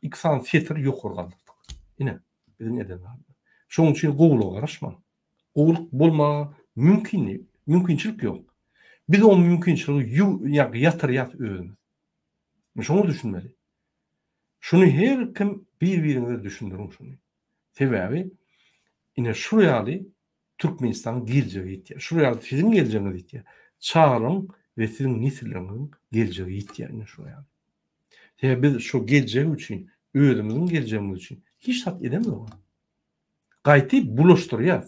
iksan setir ýokary galdyrdyk. Ine bizim edem bar. Şoň üçin gowluğa garaşma. Gowluk bolma mümkinçilik ýok. Biz o mümkinçiligi ýatyryat özümiz. Şonu düşünmeli. Şunu her kim bir-birine düşündürün şunu. Sebäbi ine şurayaly Türkmenistan geljegi ýetýär. Şurayaly sizin geljegiňiz ýetýär. Çağırın ve sizin nesilleriň geljegi ýetýär ine şurayaly. Sebäbi biz şu geljegi üçin, özümiziň geljegimiz üçin hiç hat edemiyoruz. Gaýtyp bulaşdyrýar.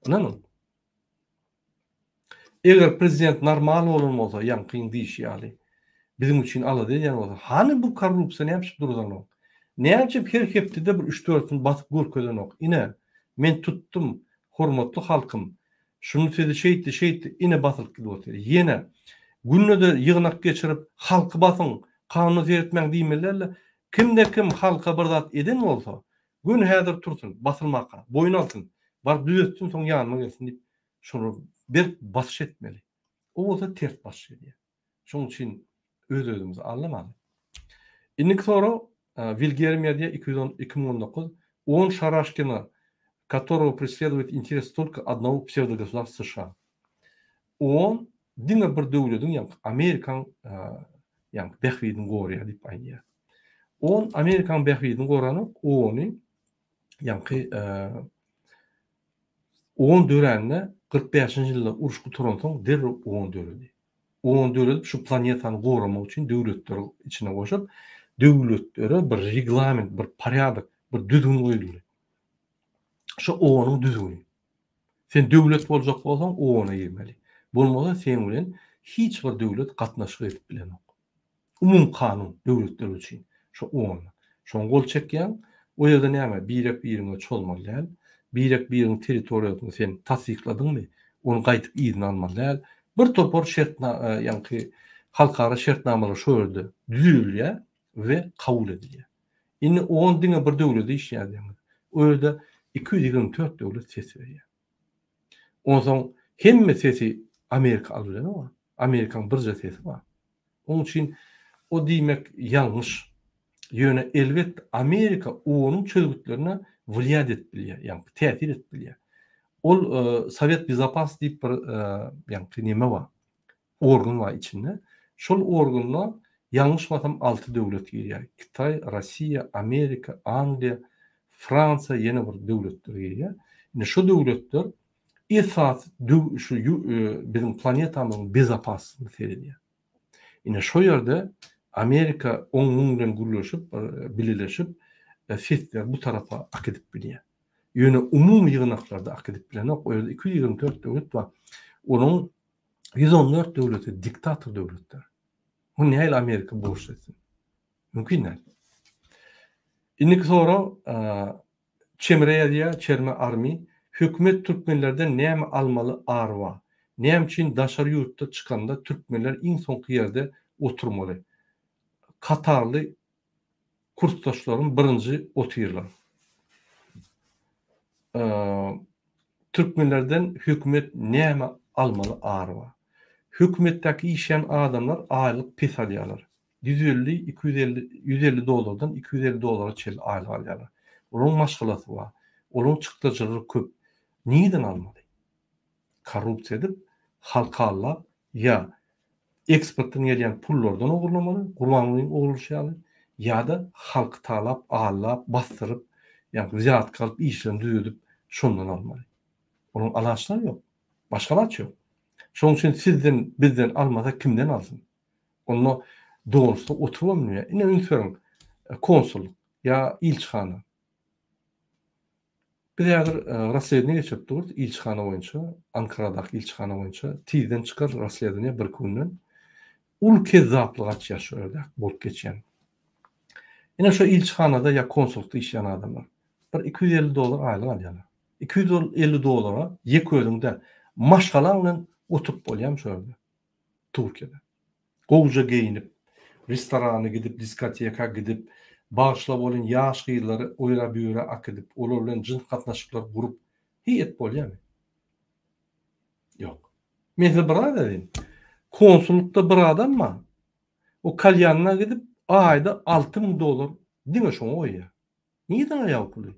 Anladın? Eger prezident normal bolan bolsa, ýa-ni kyn diýişýärli. Bizim üçin alady ýa-ni bolsa, hani bu korrupsiýa näçip durýan? Näçip her hepde bir 3-4 batyp görkezenok. Ine men tuttum, hormatly halkym. Şunu dedi şeýdi, ine batylyp gidiyor. Ýene günnede ýygnak geçirip halky basyň, kanuny zeretmäň diýmelerle kim halka bir zat eden bolsa, gün häzir tursun, basylmaka, boyun altyn, bar düzetsin, soň ýanyma gelsin diýip şonu bir basyş etmeli. O bolsa ters basyş edýär. Şoň üçin öz-özümizi anlamaly. Innik sonra Вильгельмия 2019 он Шарашкина, которого преследует интерес только одного псевдогосударства США. Он дина bir döwletiň ýa Amerikan ýa bähwidini gorýar diýip aýdýar. On Amerikan bähwidini gorany ony ýa on dörenle 45-nji ýylda uruşgy turansoň derrep on döredi. On döredip şu planetany goramak üçin döwletler içine goşup döwletlere bir reglament, bir porядок, bir düzgün goýuldy. Şu onyň düzgüni. Sen döwlet boljak bolsaň ona ýermeli. Bolmasa sen bilen hiç bir döwlet gatnaşyk edip bilenok. Umum kanun döwletler üçin şu on. Şoň gol çekýän, o ýerde näme? Birek biriňe çolmaly. Birek biriň territoriýasyny sen tasdikladyňmy? Onu gaýtyp izin almaly. Bir topor şertna, ýa-ni halkara şertnamalar şu ýerde düzülýär ve kabul edilýär. Indi on diňe bir döwlet işýär. O ýerde 224 döwlet ses berýär. Onsoň hemme sesi Amerika alýar, ama Amerikaň birje sesi bar. Onun üçin o diýmek ýalňyş. Ýöne elbet Amerika onuň çözgütlerine wliýat etbilýär, ýa-ni täsir etbilýär. Ol Sovet Bezopasnost diýip bir ýa-ni näme bar? Organ bar içinde. Şol organla ýalňyşmasam 6 döwlet girýär. Kitay, Rossiýa, Amerika, Angliýa, Fransa ýene bir döwletler girýär. Ine şu döwletler esas şu bizim planetamyň bezopaslygyny seredýär. Ine şu ýerde Amerika onuň bilen gürleşip, birleşip sesler bu tarafa ak edip bilýär. Ýöne umum ýygnaklarda ak edip bilenok. O ýerde 224 döwlet bar. Onuň 114 döwleti diktator döwletler. Bu nähili Amerika boş etsin? Mümkin näme? Innik sonra Çerme army hökümet Türkmenlerden näme almaly arwa. Näme üçin daşary ýurtda çykanda Türkmenler iň soňky ýerde oturmaly. Katarly kursdaşlaryň birinji oturýarlar. Türkmenlerden hökümet näme almaly arwa. Hökümetdäki işleyen adamlar aylyk pes alýarlar. 150 dolardan 250 dolara çel aylyk alýarlar. Olaryň maşgalasy bar. Olaryň çykdyjyry köp. Niýeden almaly? Korrupsiýa edip, halka allap, ýa eksportdan gelýän pullardan ogurlamaly, gurbanlygyň ogurluşýaly, ýa-da halky talap, allap, bastyryp, ýa-ni zat kalyp işlerini düzedip, şondan almaly. Onun alaçları yok. Başkalaç yok. Şoň üçin sizden bizden almasa kimden alsın? Onu doğrusu oturmamıyor. Ine ünsörün konsulluk ya ilçhana. Bir ýager Russiýadan geçip durdy ilçhana boýunça, Ankara'daky ilçhana boýunça tizden çykar Russiýadan bir günden ul kezzaplyk açýaşýardy bolup geçýän. Ine şo ilçhanada ya konsullukda işleyen adamlar bir $250 aýlyk alýarlar. $250 ýeközüňde maşgala bilen oturup bolýam şöyle Türkiýede. Gowja geyinip, restorana gidip, diskoteka gidip, bağışlap bolan ýaş gyýlary oýra büýre akydyp, olar bilen jyn gatnaşyklar gurup hiýet bolýarmy? Ýok. Men bir adam edin. Konsullukda bir adam mı? O kalyanına gidip ayda $6.000 diňe şoňa oýýar. Niýeden aýaw puly?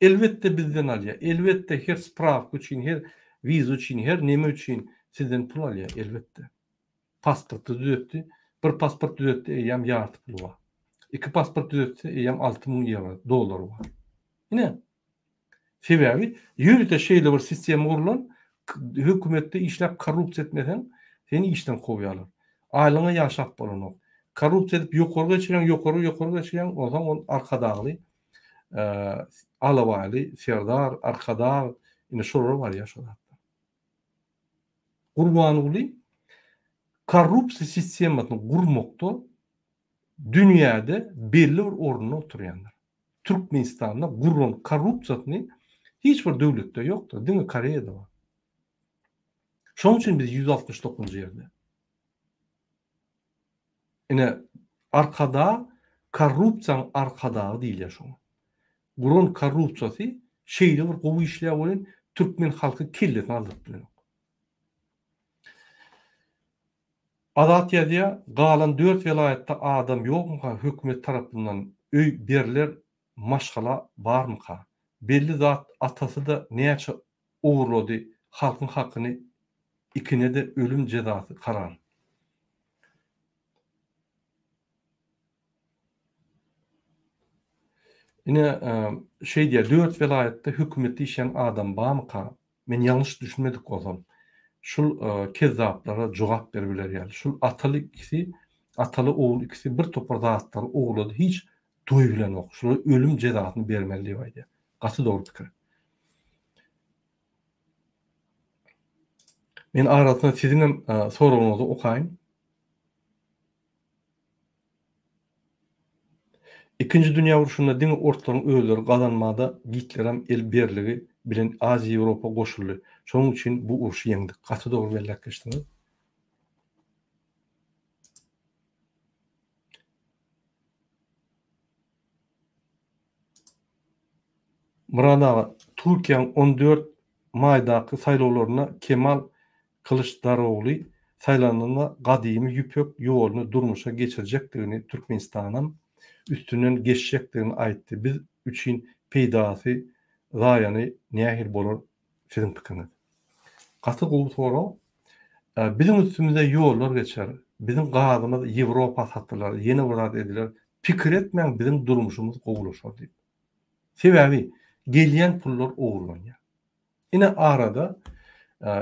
Elbette bizden alýar. Elbette her spravka üçin, her wiza üçin, her neme üçin sizden pul alýar elbette. Pasporty düzeltdi. Bir pasport düzeltdi, eýem ýarty pul bar. 2 pasport düzeltdi, eýem $6.000 bar. Ine sebebi ýüride şeýle bir sistem gurulan, hökümetde işläp korrupsiýa etmesen seni işden kovýarlar. Aýlyňa ýaşap bolanok. Korrupsiýa edip ýokarga geçirýän, o zaman arkadagy alawaly, serdar, arkada, ine şolar bar ýaşalar. Gurban uly korrupsiýa sistemasyny gurmakda dünýäde belli bir orunda oturýanlar. Türkmenistanda gurulan korrupsiýasyny hiç bir döwletde ýokdur. Diňe Koreýede bar. Şoň üçin biz 169-njy ýerde. Ine arkada korrupsiýanyň arkadagy diýilýär şoň. Gurulan korrupsiýasy şeýle bir gowy işler bolan türkmen halky kelletini aldyp bilen. Adat ýazýa galan 4 vilayetde adam ýokmy hökümet tarapyndan öý berler maşgala barmy? Belli zat atasy da näçe ogrady, halkyň hakyny ikine de ölüm cezasy karar. Ine şey diýär, 4 vilayetde hökümetde işleyen adam barmy? Men ýalňyş düşünmedik bolsam. Şul kezzaplara jogap berýärler ýaly. Şul ataly ikisi, ataly oğul ikisi bir topar zatlar oglady, hiç doý bilen ok. Şol ölüm cezasyny bermeli diýär. Gaty dogry pikir. Men arasynda sizin hem soragyňyzy okaýyn. İkinci Dünya Uruşunda diňe ortalygyň öýleri gazanmada Hitlerem el berligi bilen Aziýa Ýewropa goşuldy. Şoň üçin bu uruşy ýeňdik. Gaty dogry bellek geçdiňiz. Murada Türkiýanyň 14 maýdaky saýlawlaryna Kemal Kılıçdaroğlu saýlanana gadymy ýüpek ýoluny durmuşa geçirecekdigini, Türkmenistanam üstünden geçecekdigini aýtdy. Biz üçin peýdasy zaýany nähir bolar sizin pikiriňiz? Gaty gowy soraw. Bizim üstümizde ýollar geçer. Bizim gazymyz Ýewropa satdylar, ýene bir ediler. Pikir etmeň bizim durmuşymyz gowulaşar diýip. Sebebi gelýän pullar ogurlanýar. Ine arada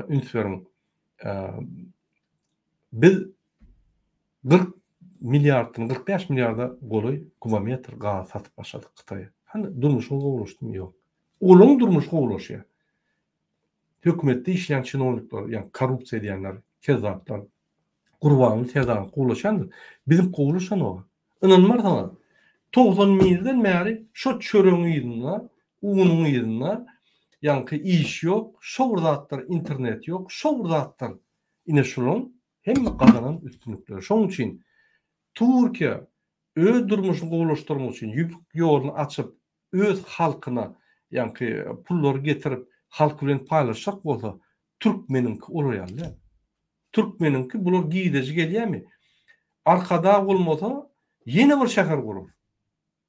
ünsörüň biz 40 milyardan 45 milyarda goly kubometr gaz satyp başladyk Hytaýa. Hani durmuşyň gowulaşdym ýok. Olaň durmuş gowulaşýar. Hökümetde işleyen çinovnikler, yani korrupsiya diyenler, kezzaplar, gurbanyny tezan gowulaşandyr. Bizim gowulaşan o. Inanmar sana. 90-njydan bäri şo çöreňi ýygyna, ugynyň ýygyna, ýanky iş ýok, şo zatlar internet ýok, şo zatlar ine şolun hem gazanan üstünlikler. Şoň üçin Türkiýe öz durmuşyny gowulaşdyrmak üçin ýoluny açyp öz halkyna ýanky pullar getirip halk bilen paýlaşak bolsa türkmeninki olaýarlar. Türkmeninki bular giýdeji gelýärmi? Arkada bolmasa ýene bir şäher gurup.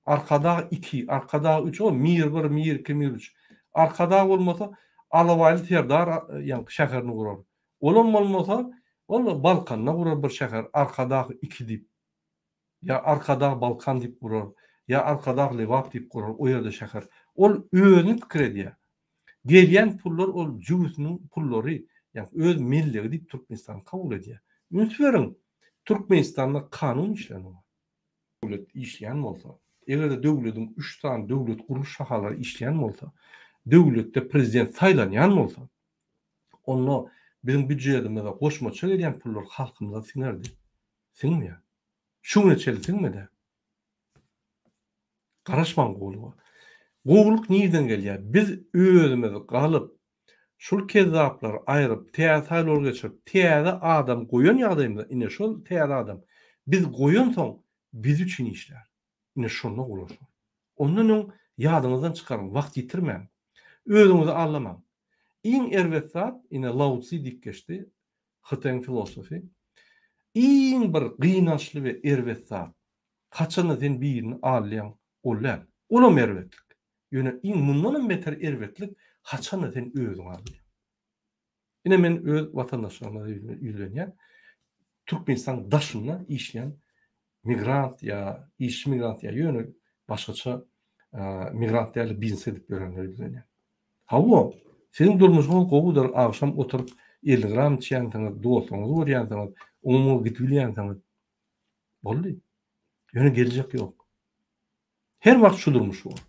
Arkada 2, arkada 3, o mir 1, mir 2, mir 3. Arkada bolmasa alawaly serdar ýanky şäherini gurar. Olam bolmasa ol Balkanna gurar bir şäher, arkada 2 diýip. Ya arkada Balkan diýip gurar. ya arkadaşlı wap diýip gorar, o ýerde şäher. Ol özüni pikir edýär. Gelýän pullar ol jüwüsiniň pullary, ýani öz milligi diýip Türkmenistan kabul edýär. Ünsüriň Türkmenistanda kanun işlenýär. Döwlet işleýän bolsa, egerde döwletiň 3 tane döwlet guruş şahalary işleýän bolsa, döwletde prezident saýlanýan bolsa, onu bizim büdjetimizde goşmaça edýän pullar halkymyza siňerdi. Siňmeýär. Şuňa çelsiňmede? Garaşman gowlugy. Gowluk nirden gelýär? Biz özümizi galyp, şol kezaplary aýryp, täsirler geçirip, täze adam goýan ýagdaýymda, ine şol täze adam biz goýan soň biz üçin işler. Ine şonu goýar. Ondan ýadyňyzdan çykaryň, wagt ýitirmeň. Özüňizi allamaň. İň erwet zat, ine Lao Tzu diýip geçdi, Hyteng filosofi. İň bir gynançly we erwet zat. Kaçan sen birini allayan ollar. Ola merwetlik. Ýöne iň mundan beter erwetlik kaçan sen özüň allayan. Ine men öz watandaşlarymla ýüzlenýän Türkmenistan daşynda işleýän migrant ya iş migrant ya ýöne başgaça migrant diýip biznes edip görenler ýüzlenýän. Hawa senin durmuşyň gowudyr akşam oturup 50 gram çýändiňiz, dostlaryňyz görýändiňiz, oňa gitbilýändiňiz. Boldy. Ýöne geljek ýok. Her wagt şu durmuş bar.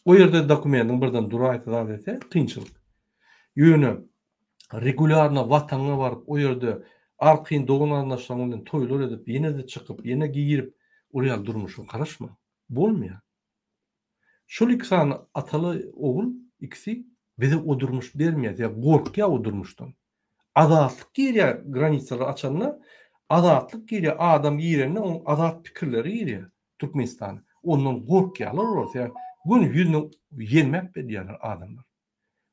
O ýerde dokumentin birden dura aýtdylar dese, kynçylyk. Ýöne regularna watanga baryp, o ýerde arqyn dogunarnaşlaryň bilen toýlar edip, ýene de çykyp, ýene giyirip, oraya durmuşyň garaşma. Bolmaýar. Şol ikisany ataly ogul ikisi bize o durmuş bermeýär, ýa gorkýar o durmuşdan. Adatlyk girýär granitsary açanna, adatlyk girýär adam ýerine, oň adat pikirleri girýär Türkmenistan. Ondan gorkýarlar bolsa, gün ýüzüne ýenmek berýärler adamlar.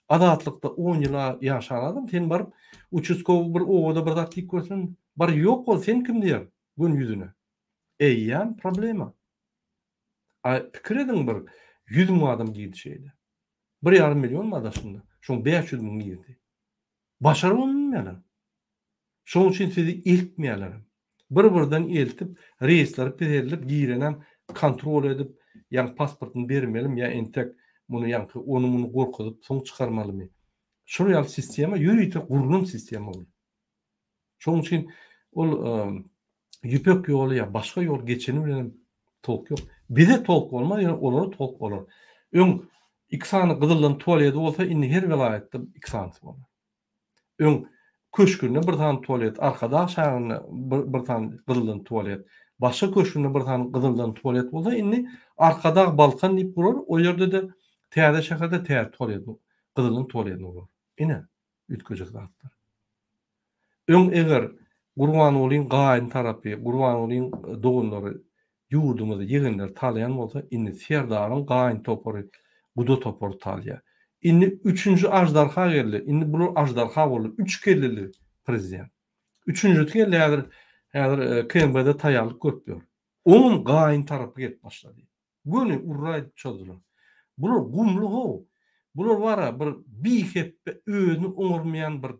Adatlykda 10 ýyl ýaşaýan adam sen baryp uçuskowy bir owada bir zat diýip görsen, bar ýok bol sen kim diýer gün ýüzüne. Eýýän problema. Pikir ediň bir 100 000 adam girdi şeýle. 1,5 milyon mu adaşynda? Şoň 500 000 girdi. Başaramamylar. Şoň üçin sizi iltmeýärler. Bir-birden eltip, reýsler berilip, girenem kontrol edip, ýa pasportyny bermelim, ýa entek muny ýa-da onu gorkudyp soň çykarmalymy. Şol ýaly sistema ýürüýte gurulum sistema bol. Şoň üçin ol ýüpek ýoly ýa başga ýol geçeni bilen tolk ýok. Bize tolk bolmaz, ýa olara tolk bolar. Öň iksany gyzylan tualet bolsa, indi her vilayatda iksany bolar. Öň köşkünde bir tane tualet, arkada aşağıda bir tane gyzylan tualet, başga köşkünde bir tane gyzylan tualet bolsa, indi arkada balkan diýip bolar, o ýerde de täze şäherde täze tualet, gyzylan tualet bolar. Ine ütkejek zatlar. Öň eger Gurbanoğluň gaýyn tarapy, Gurbanoğluň dogunlary ýurdumyzda ýegenler talaýan bolsa, indi Serdaryň gaýyn topary, guda topary talýar. Indi 3-nji ajdarha geldi. Indi bu ajdarha boldy. 3 kellili prezident. 3-nji geldi häzir KMB'de taýarlyk görüpdir. Onun gaýyn tarapy gelip başlady. Göni urraýyp çözüler. Bular gumlu ho. Bular wara bir biheppe özüni oňurmaýan bir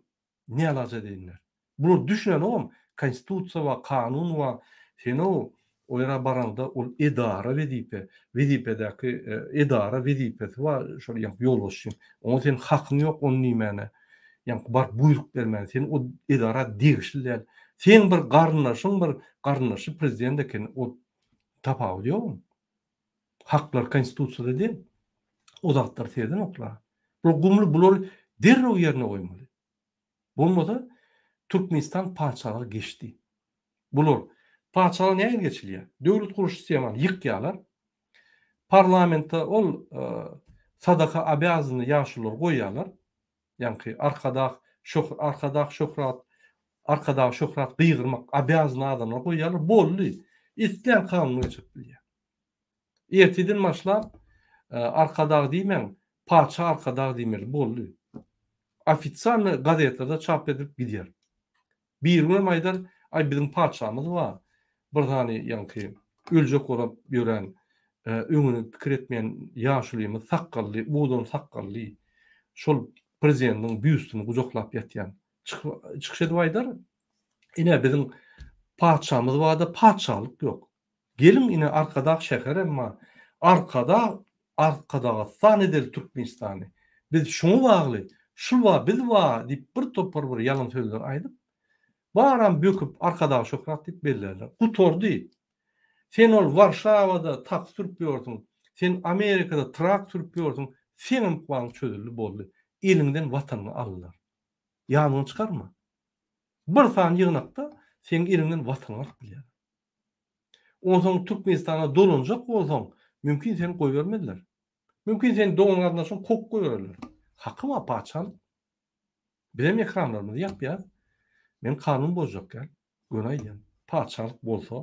nälaja diýinler. Bular düşünen oğlum, konstitusiya wa kanun wa seno o ýere baranda ol edara wezipedäki edara wezipesi wa şol ýolbaşçy. Oňa sen hakyň ýok onu nimäne. Ýani bar buyruk bermän, sen o edara degişler. Sen bir garnaşy prezident eken o tapawy ýok. Haklar konstitusiýada diýip o zatlar terden oklar. Bu gumlu bular derrew ýerine goýmaly. Bolmasa Türkmenistan parçalar geçdi. Bular parçalar näme geçilýär? Döwlet guruş sistemany ýykýarlar. Parlamentde ol sadaka abazyny ýaşylar goýýarlar. Ýani arkada şöhrat gıygırmak abazyny adamlar goýýarlar. Boldy. İslam kanuny geçipdir. Erteden başlap arkadagy diýmem, parça arkadagy diýmeli boldy. Ofitsialny gazetlerde çap edip gidýär. Bir gün aýdar, ay bizim parçamyz bar. Bir tane ýani öljek bolup ýören, öňüne pikir etmeýän ýaşlymyz, sakally, bodan sakally, şol prezidentiň büýüstüni gujaklap ýatýan. Çykyş edip aýdar, ine bizim parçamyz barda parçalyk ýok. Gelin ine arkada şeher emma arkada sanedel Türkmenistan'ı. Biz şunu bağlı, şu va biz va dip bir topar bir yalan sözler aydıp baran böküp arkada şokrat dip bellerler. Bu tor değil. Sen ol Varşava'da tak sürpüyordun. Sen Amerika'da trak sürpüyordun. Senin kuan çözüldü boldu. Elinden vatanını alırlar. Yanını çıkarma. Bir san yığınakta senin elinden vatanını alıp bilýär. Ondan Türkmenistan'a dolunacak olsan mümkün seni koy vermediler. Mümkün seni doğun kardeşin kok koyarlar. Hakkı mı paçan? Bizim ekranlarımızı yap ya. Men kanun bozacak gel. Günay yani. Paçalık bolsa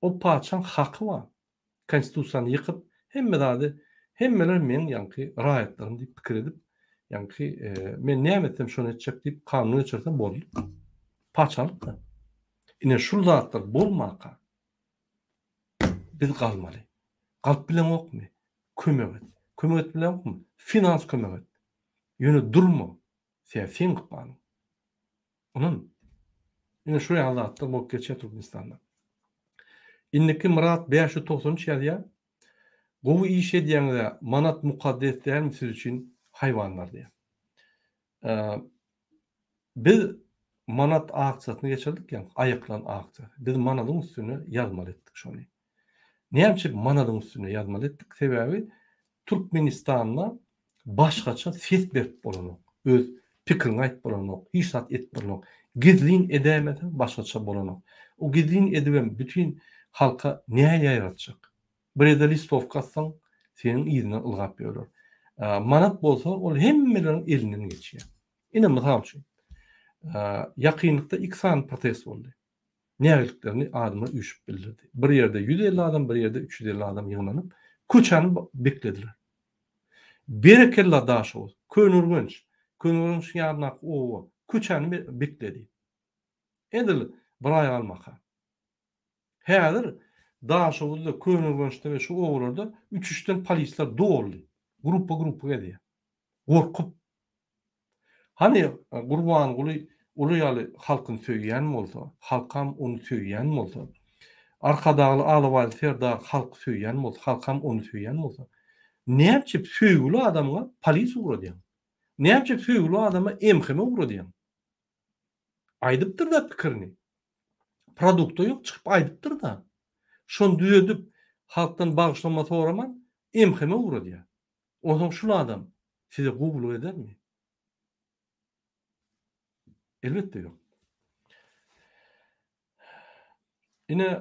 o paçan hakkı var. Konstitusiyanı yıkıp hemmeler men yankı rahatlarım deyip pikir edip yankı men ne etdim şunu edecek deyip kanunu geçirsem boldu. Paçalık da. Ine şu zatlar bolmaka. Biz kalmalı. Kalp bilen yok mu? Kömek et. Kömek et bilen yok mu? Finans kömek et. Yönü durma. Sen kıpanın. Onun yine şuraya anlattı bu geçe Türkmenistan'da. İnneki Murat 593 yazıya gowu iş edýände manat mukaddes däl siz için hayvanlar diye. Biz manat akçasyny geçirdik ya, ayaklan akça. Biz manadyň üstüne yazmaly etdik şonu. Näçe manadyň üstüne yazmaly etdik? Sebebi Türkmenistan'a başgaça ses berip bolanok. Öz pikirini aýyp bolanok, hiçat et bolanok. Gizlin edemeden başgaça bolanok. O gizlin edibem bütün halka näme ýaratjak? Bir listovka atsaň senin ýerine ılgap ýörer. Manat bolsa ol hemmelerin elinden geçýär. Ine mysal üçin ýakynlykda iksan protest boldy. Nägeliklerini adamlar üşüp bildirdi. Bir ýerde 150 adam, bir ýerde 350 adam ýygnanyp köçäni beklediler. Berekella daşow, Könürgünç ýarnak o köçäni bekledi. Edil bir ay almaka. Häzir Daşowda Könürgünçde we şu owlarda 3-3den polisler doldy. Grupa geldi. Gorkup. Hani Gurban uly ýaly halkyň söýýän bolsa, halkam onu söýýän bolsa, arkadagy alyp ferda halk söýýän bolsa, halkam onu söýýän bolsa, näçe söýgüli adamga polis ugrady? Näçe söýgüli adama emheme ugrady? Aýdypdyr da pikirini. Produkta ýok, çykyp aýdypdyr da. Şonu düzedip halktan bağışlama soraman emheme ugrady. Oňa şu adam size gubul edermi? Elbette yok. Ine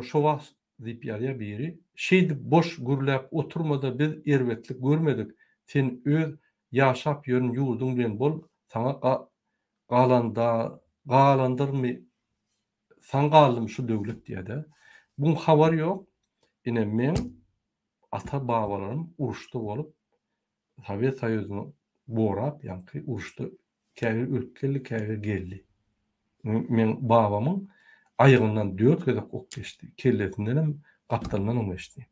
şovas diýip ýarya biri şeýdi boş gürläp oturmada biz erwetlik görmedik. Sen öz ýaşap ýörün ýurduň bilen bol saňa galandyrmy san galdym şu döwlet diýede. Bu habar ýok. Ine men ata babalarym uruşda bolup Sovet Soýuzyny borap ýa-ni uruşda käbir ülkeli käbir geldi. Men babamyň ayağından 4 gezek ok geçti. Kellesinden hem kaptandan geçti.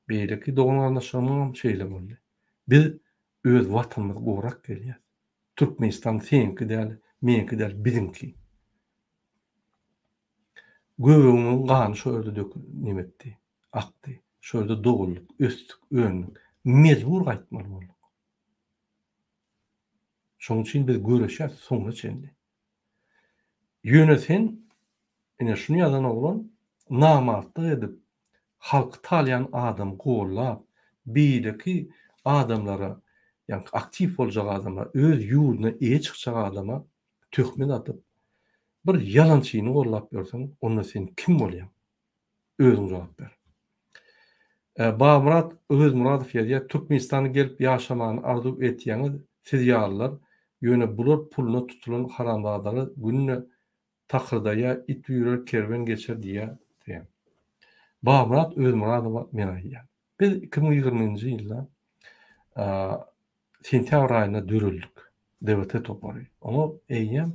Beýleki doganlaşamam şeýle boldy. Biz öz watanymyzy gorak gelýär. Türkmenistan senki däl, menki däl, bizinki. Göwüňiň gany şöyle nimetdi, akdy. Şöyle doguluk, östük, önlük. Mecbur gaýtmaly boldy. Şoň üçin biz göreşär soňra çendi. Ýöneten ine şunu ýazan oglan namartlyk edip halk talýan adam gollap beýleki adamlara ýa-ni aktiv boljak adamlar öz ýurduna eýe çykjak adama töhmet atyp bir ýalançyny gollap ýörseň onda sen kim bolýan? Özüň jogap ber. Murat Özmuradov ýa-da Türkmenistana gelip ýaşamany arzu etýäňiz siz ýalylar ýöne bular puluna tutulan haramdadary günne takırdaýa it ýürer kerwen geçer diýe diýen. Murat Özmuradow men aýdýar. Biz 2020-nji ýylda sentýabr aýyna dörüldük. Dewlet topary. Ama eýýem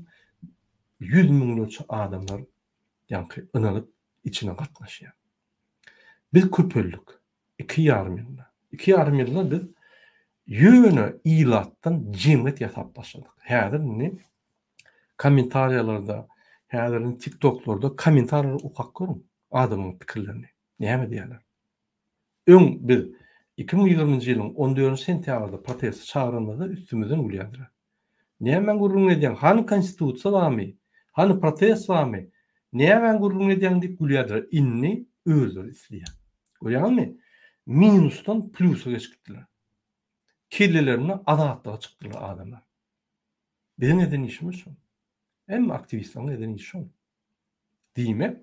100 miňlük adamlar ýa-ni ynanyp içine gatnaşýar. Biz köpüldük. 2,5 ýylda. 2,5 ýylda biz ýöne ilatdan jemgyýet ýasap başladyk. Häzir ne kommentariýalarda, häzir TikTok'larda kommentariýar okap görün. adamın pikirlerini. Näme diýerler? Öň biz 2020-nji ýylyň 14 sentýabrda protest çağıranda üstümizden gülýärler. Näme men gurrun edýän? Hany konstitusiýa barmy? Hany protest barmy? Näme men gurrun edýän diýip gülýärler. Inni özleri isleýär. Görýärmi? Minusdan plusa geçipdiler. Kirlilerini adatlığa çıktılar adamlar. Bizim neden işimiz şu? Hem aktivistlerin neden işi şu? Diýmek,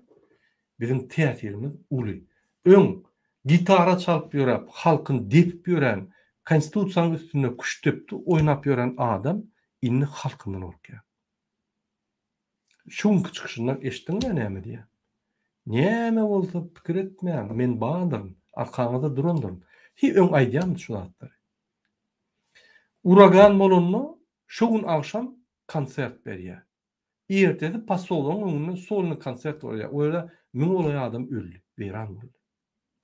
bizim teatrimiz uly. Öň gitara çalıp ýörep, halkyn depip ýören, konstitusiýanyň üstünde kuştepdi, oýnap ýören adam inni halkyndan orkýar. Şuňky çykyşyndan eşitdiňmi näme diýär? Näme bolsa pikir etmeýän, men bandyrym, arkaňyzda durandyrym. Hi öň aýdýan şu zatlar. Uragan bolunma, şu gün akşam konsert berýär. Ertesi pasolon önüne solny konsert berýär. Öyle min olay adam öldü, beýran boldy.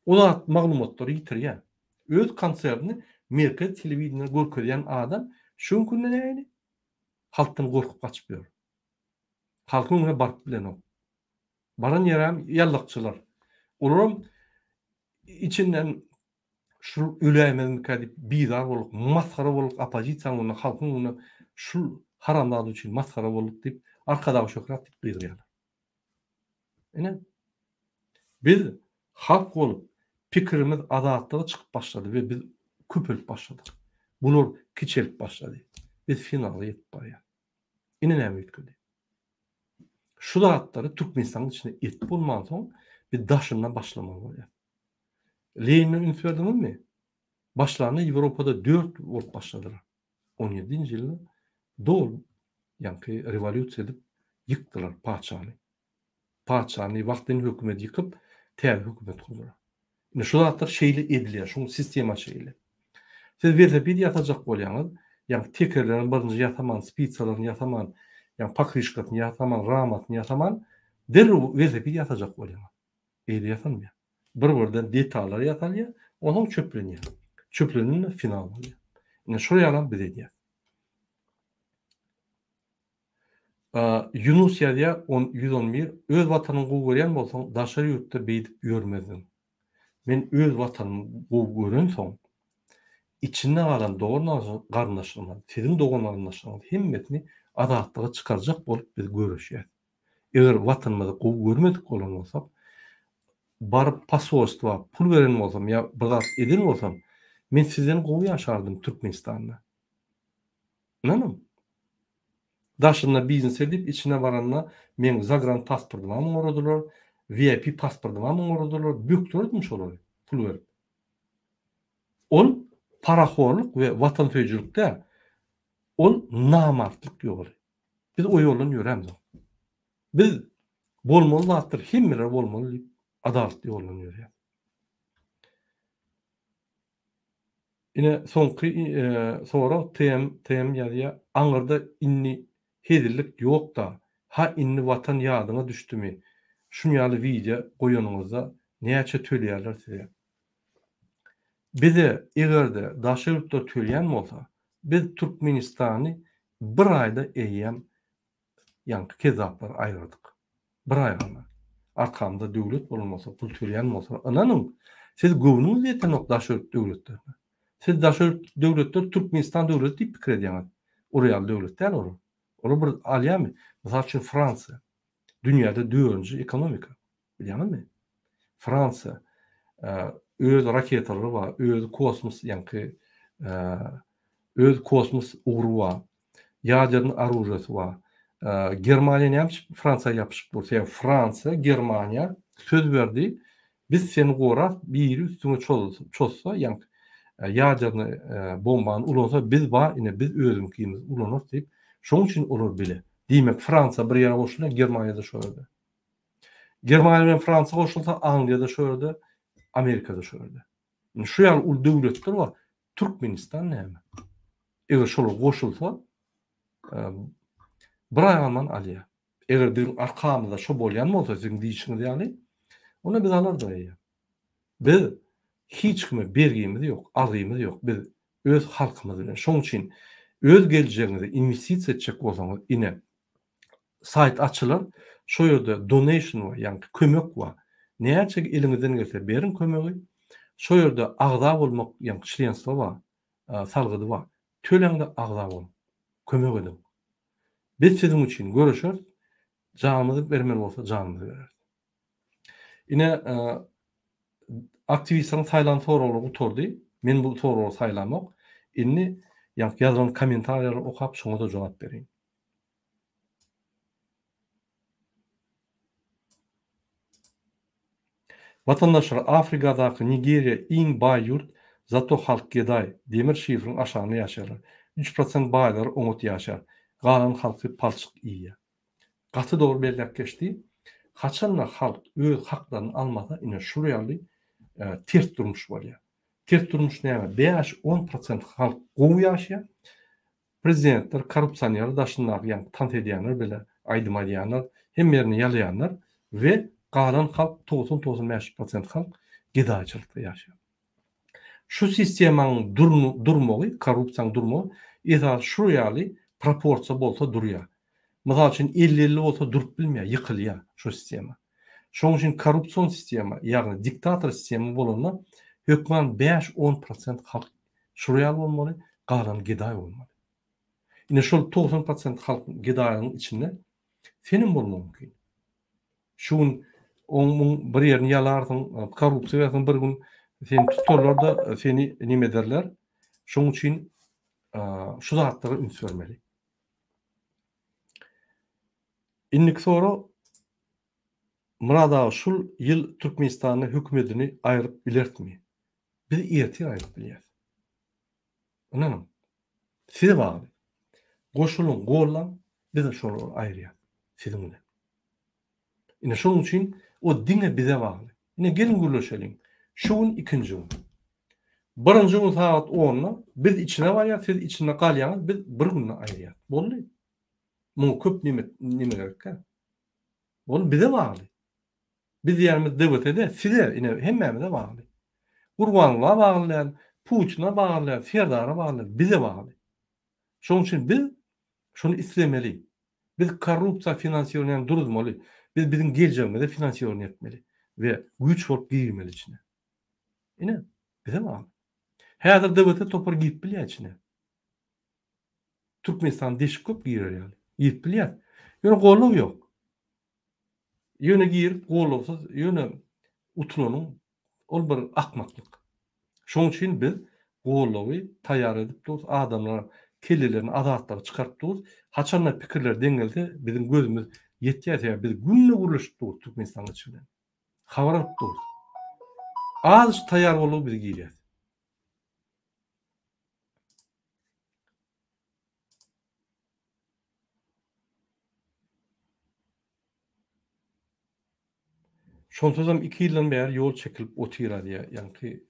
Olar maglumatlary ýitirýär. Öz konsertini merkez telewizionyna görkezýän adam şu günde näýdi? Halkdan gorkup gaçyp ýör. Halkyň önüne baryp bilen o. Baran ýeram ýallakçylar. Olaram içinden şu üleýmen kadip bizar bolup, maskara bolup opozisiýanyň önüne, halkyň önüne şu haramlady üçin maskara bolup diýip arkadagy şöhret diýip gyrýarlar. Ene biz halk bolup pikirimiz adatlyga çykyp başlady we biz köpelip başladyk. Bular kiçelip başlady. Biz finala ýetip barýar. Ine näme ýetdi? Şu zatları Türkmenistanyň içinde etip bolman soň bir daşyndan başlamaly bolýar. Lenin ünsürdümü? Başlarına Avrupa'da 4 bolup başladılar. 17-nji ýylda dol ýanky revolýusiýa edip ýykdylar paçany. Paçany wagtyn hökümet ýykyp, täze hökümet kurdular. Ine şu zatlar şeýle edilýär, şu sistema şeýle. Siz velosiped ýatajak bolýaňyz, ýani tekerleriň birinji ýataman, spitsalaryny ýataman, ýani pakryşkatyny ýataman, ramatyny ýataman, derrew velosiped ýatajak bolýaňyz. Eýle ýatanmaýar. Bir-birden detallar ýatalýar, onuň çöplenýär. Çöplenýän final bolýar. Ine şu ýalan biz edýär. Yunus ýa-da 111 öz watanyny gowy görýän bolsaň, daşary ýurtda beýdip ýörmezdiň. Men öz watanymy gowy gören soň, içinde galan doğru garnaşyny, sizin doğru garnaşyny, himmetini adatlyga çykarjak bolup biz görüşýär. Eger watanymyzy gowy görmedik bolan bolsak, barıp pasolstva pul veren bolsam ya birat eden bolsam, men sizden gowy ýaşardym Türkmenistanda. Nanam? Daşynda biznes edip içine baranna men zagran pasportymy oňradylar, VIP pasportymy oňradylar, bükdürdüm şolary pul berip. Ol paraxorluk we watanpeýçilikde ol namartlyk ýoly. Biz o ýoldan ýöremiz. Biz bolmaly zatlar hemmeler bolmaly diýip adalatly ýoldan ýörýär. Ine soňky sonra tem ýa-da aňyrda inni hezirlik ýok da, ha inni watan ýadyna düşdümi? Şunýaly video goýanyňyzda näçe töleýärler size. Bize egerde daşyrypda töleýän bolsa, biz Türkmenistany bir aýda eýem ýanky kezaplar aýyrdyk. Bir aýgana. Arkamda döwlet bolmasa, pul töleýän bolsa, ananyň siz gownuňyz ýeten daşyryp döwletler. Siz daşyryp döwletler Türkmenistan döwleti diýip pikir edýäňiz. O real döwlet däl o. Onu bir alýamy. Mesela üçün Fransa dünyada 4-nji ekonomika. Bilýärmi? Fransa öz raketalary bar, öz kosmos ýanky öz kosmos ugru bar. Ýaderny arujasy bar. Germaniýa näme Fransa ýapyşyp bolsa, Fransa, Germaniýa söz berdi. Biz seni gorak bir üstüne çolsa ýanky ýaderny bombany ulansa biz bar, ine biz özümkimiz ulanat diýip şoň üçin olar bile. Diýmek Fransa bir ýere goşulsa, Germaniýada şöyle. Germaniýa bilen Fransa goşulsa, Angliýada şöyle, Amerikada şöyle. Şu ýaly ul döwletler bar. Türkmenistan näme? Eger şolar goşulsa, bir aýaman alýar. Eger bir arkamyzda şo bolýan bolsa, siziň diýişiňiz ýaly, ona biz alardyk. Biz hiç kime bergimiz ýok, algymyz ýok. Biz öz halkymyz bilen. Şoň üçin öz geleceğinize investisiya etjek bolsaňyz, ine sayt açylar, şo ýerde donation bar, ýani kömek bar. Näçe eliňizden gelse berin kömegi. Şo ýerde agza bolmak ýa-ni çlenство bar, salgydy bar. Töleňde agza bol. Kömek edin. Biz siziň üçin görüşür, janymyzy bermeli bolsa janymyzy bereriz. Ine aktivistleriň saýlan soraglary oturdy. Men bu soraglary saýlamak, inni ýazgylan kommentariýalary okap şoňa da jogap bereyim. Vatandaşlar, Afrikadaky Nigeriya iň baý ýurt, zato halk geday, demir şifryň aşagyny ýaşar. 3% baýlar oňat ýaşar. Galan halky palçyk iýe. Gaty dogry belläp geçdi. Haçanla halk öz haklaryny almasa, ine şu ýaly ters durmuş bolýar. Ters durmuş näme? 5-10% halk gowy ýaşaýar. Prezidentler, korrupsiýonlar, daşynlar, ýa-ni tant edýänler bile, aýdym edýänler, hemmerini ýalaýanlar we galan halk 90-95% halk gedaýçylykda ýaşaýar. Şu sistemaň durmagy, korrupsiýaň durmagy esas şu ýaly proporsiýa bolsa durýar. Mysal üçin 50-50 bolsa durup bilmeýär, ýykylýar şu sistema. Şoň üçin korrupsiýon sistema, ýagny diktator sistema bolanda hökmen 5-10% halk şuraya bolmaly, galan gedaý bolmaly. Ine şol 90% halk gedaýynyň içinde senin bolmagy mümkin. Şuň oň bir ýerini ýalarsyň, korrupsiýa bir gün seni tutarlar da seni nime derler. Şoň üçin şu zatlara üns bermeli. Innik sonra Murada şul ýyl Türkmenistanyň hökümetini aýryp bilertmi? Biz erti aýryp bilýäris. Anam. Size bagly. Goşulun, gollan, biz de şol aýrýar. Siziň bilen. Ine şoň üçin o diňe bize bagly. Ine gelin gürleşelim. Şuň ikinji gün. Birinji gün saat 10-da biz içine barýar, siz içinde galýaňyz, biz bir günde aýrýar. Boldy. Mu köp nime gerek ka? Bol bize bagly. Biz ýerimiz dewletede size ine hemmemize bagly. Gurbanlyğa bagly, Putina bagly, Serdara bagly, bize bagly. Şoň üçin biz şonu islemeli. Biz korrupsiýa finansiýerine durmaly. Biz biziň geleceğimize finansiýerine etmeli we güç bolup girmeli içine. Ine bize bagly. Häzir dewlete topar giyip bilýär içine. Türkmenistan deşik köp girer ýaly. Giyip bilýär. Ýöne golluk ýok. Ýöne girip golluksyz, ýöne utulanyň ol bir akmaklyk. Şoň üçin biz gollugy taýýar edip durýar, adamlar kellelerini adatlara çykaryp durýar. Haçanla pikirler deňgelse biziň gözümüz ýetýär, biz günne guruluşyp durýar Türkmenistan içinde. Habar alyp durýar. Az taýýar bolup biz giýýär. Şonsuzam 2 ýyldan bäri ýol çekilip otyrar diýär. Ýani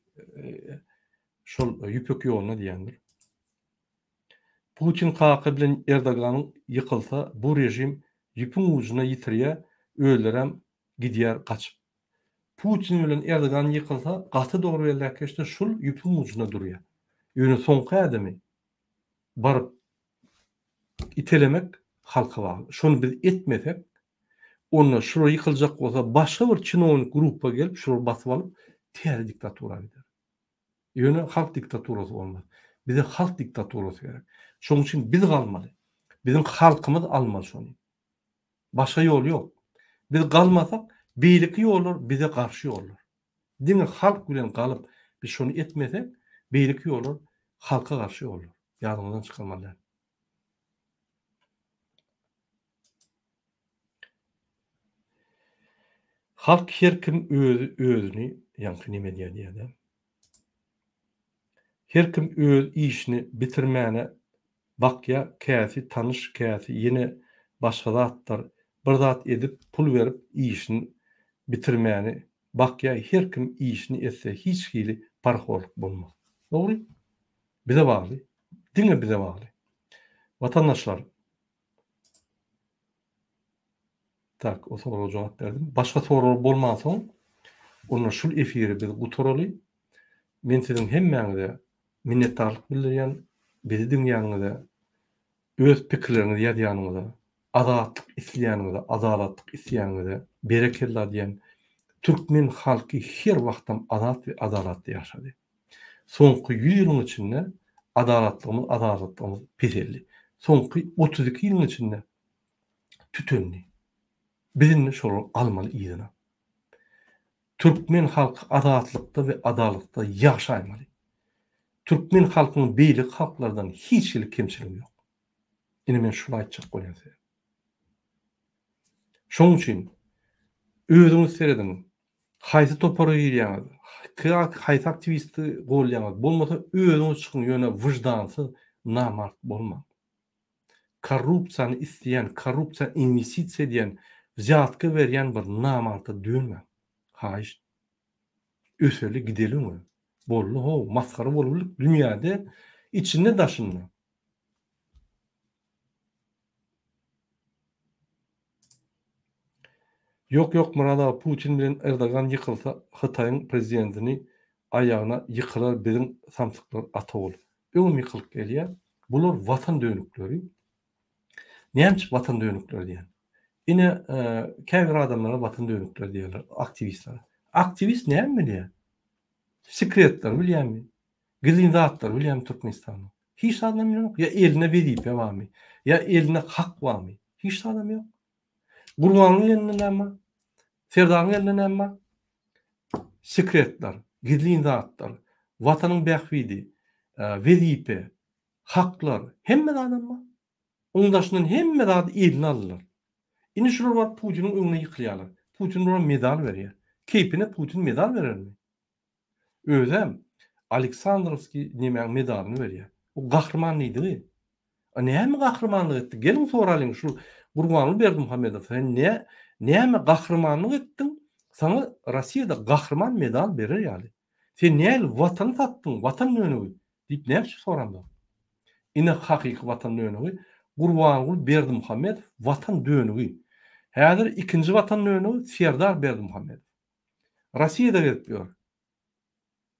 şol ýüpek ýoluny diýendir. Putin kaky bilen Erdoganyň ýykylsa, bu rejim ýüpüň ucuna ýitirýär, öldürem gidýär gaçyp. Putin bilen Erdogan ýykylsa, gaty dogry belläkçe şol ýüpüň ucuna durýar. Ýöne soňky adamy baryp itelemek halka bar. Şonu biz etmesek, onu şuraya yıkılacak olsa başka bir çinovnik grupa gelip şuraya basyp alıp ter diktatura gider. Ýöne halk diktaturasy olmaz. Bize halk diktaturasy gerek. Şoň üçin biz galmaly. Biziň halkymyz almaly şonu. Başga ýol ýok. Biz galmasak beýleki ýollar bize garşy ýollar. Diňe halk bilen galyp biz şonu etmesek beýleki ýollar halka garşy ýollar. Ýadyňyzdan çykarmaly. Halk her kim özüni, ýa-ni nime diýär. Her kim öz işini bitirmäne bakya, käsi, tanış käsi, ýene başga zatlar bir zat edip pul berip işini bitirmäni bakya, her kim işini etse hiç hili parhorluk bolmaz. Dogry? Bize bagly. Diňe bize bagly. Vatandaşlar, tak, o sorulara jogap berdim. Başga sorular bolmansoň, onu şul efiri biz guturaly. Men siziň hemmeňize minnetdarlyk bildirýän, bizi diňýäňize, öz pikirlerinizi ýazýanyňyza, azatlyk isleýäniňize, adalatlyk isleýäniňize berekeler diýen Türkmen halkı her wagtdan adalet ve adalatly ýaşady. Soňky 100 ýylyň içinde adalatlygymyz peselli. Soňky 32 ýylyň içinde tütenli. Birini şol almaly ýygyna. Türkmen halky adatlykda we adalatda ýaşaýmaly. Türkmen halkynyň beýlik halklardan hiç ýyly kemçiligi ýok. Ine men şunu aýtjak bolýan. Şoň üçin özüňiz seredin. Haýsy topara ýerýäňiz, haýsy aktivisti bolýaňyz, bolmasa özüňiz çykyň ýöne wyjdansyz, namart bolmaň. Korrupsiýany isleýän, korrupsiýa investisiýa edýän, wjatka berýän bir namarta dönme. Haýyş. Öseli gidelim. Bollu ho, maskara boluluk dünýäde içinde daşynma. Yok Murada Putin bilen Erdogan yıkılsa Xitayın prezidentini ayağına yıkılar bizim samsıklar atawul. Öňüm yıkılıp gelýär. Bular vatan dönükleri. Näme vatan dönükleri diýen? Ine käbir adamlara vatan dönükleri diýerler, aktivistler. Aktivist näme diýer? Sekretler bilýärmi? Gizli zatlar bilýärmi Türkmenistanyň? Hiç adam ýok. Ya eline wezip ýa ya eline hak barmy? Hiç adam ýok. Gurbanyň eline näme? Serdaryň eline näme? Sekretler, gizli zatlar, watanyň bähwidi, wezipe, haklar, hemme adamma. Oňdaşyndan hemme zat eline alýar. Ine şular bar Putiniň öňüne ýykylýarlar. Putin ona medal berýär. Keypine Putin medal berermi? Özem Aleksandrovski näme medalyny berýär. O gahrman idi. Näme gahrmanlyk etdi? Gelin soralyň şu Gurbanly Berdimuhammedow, sen näme gahrmanlyk etdiň? Sana Rossiýada gahrman medal berer ýaly. Sen näme watan satdyň, watan dönügi diýip näme soranda? Ine hakyky watan dönügi Gurbanly Berdimuhammedow watan dönügi. Häzir ikinji watan dönügi Serdar Berdimuhammedow. Rossiýada gelipdir.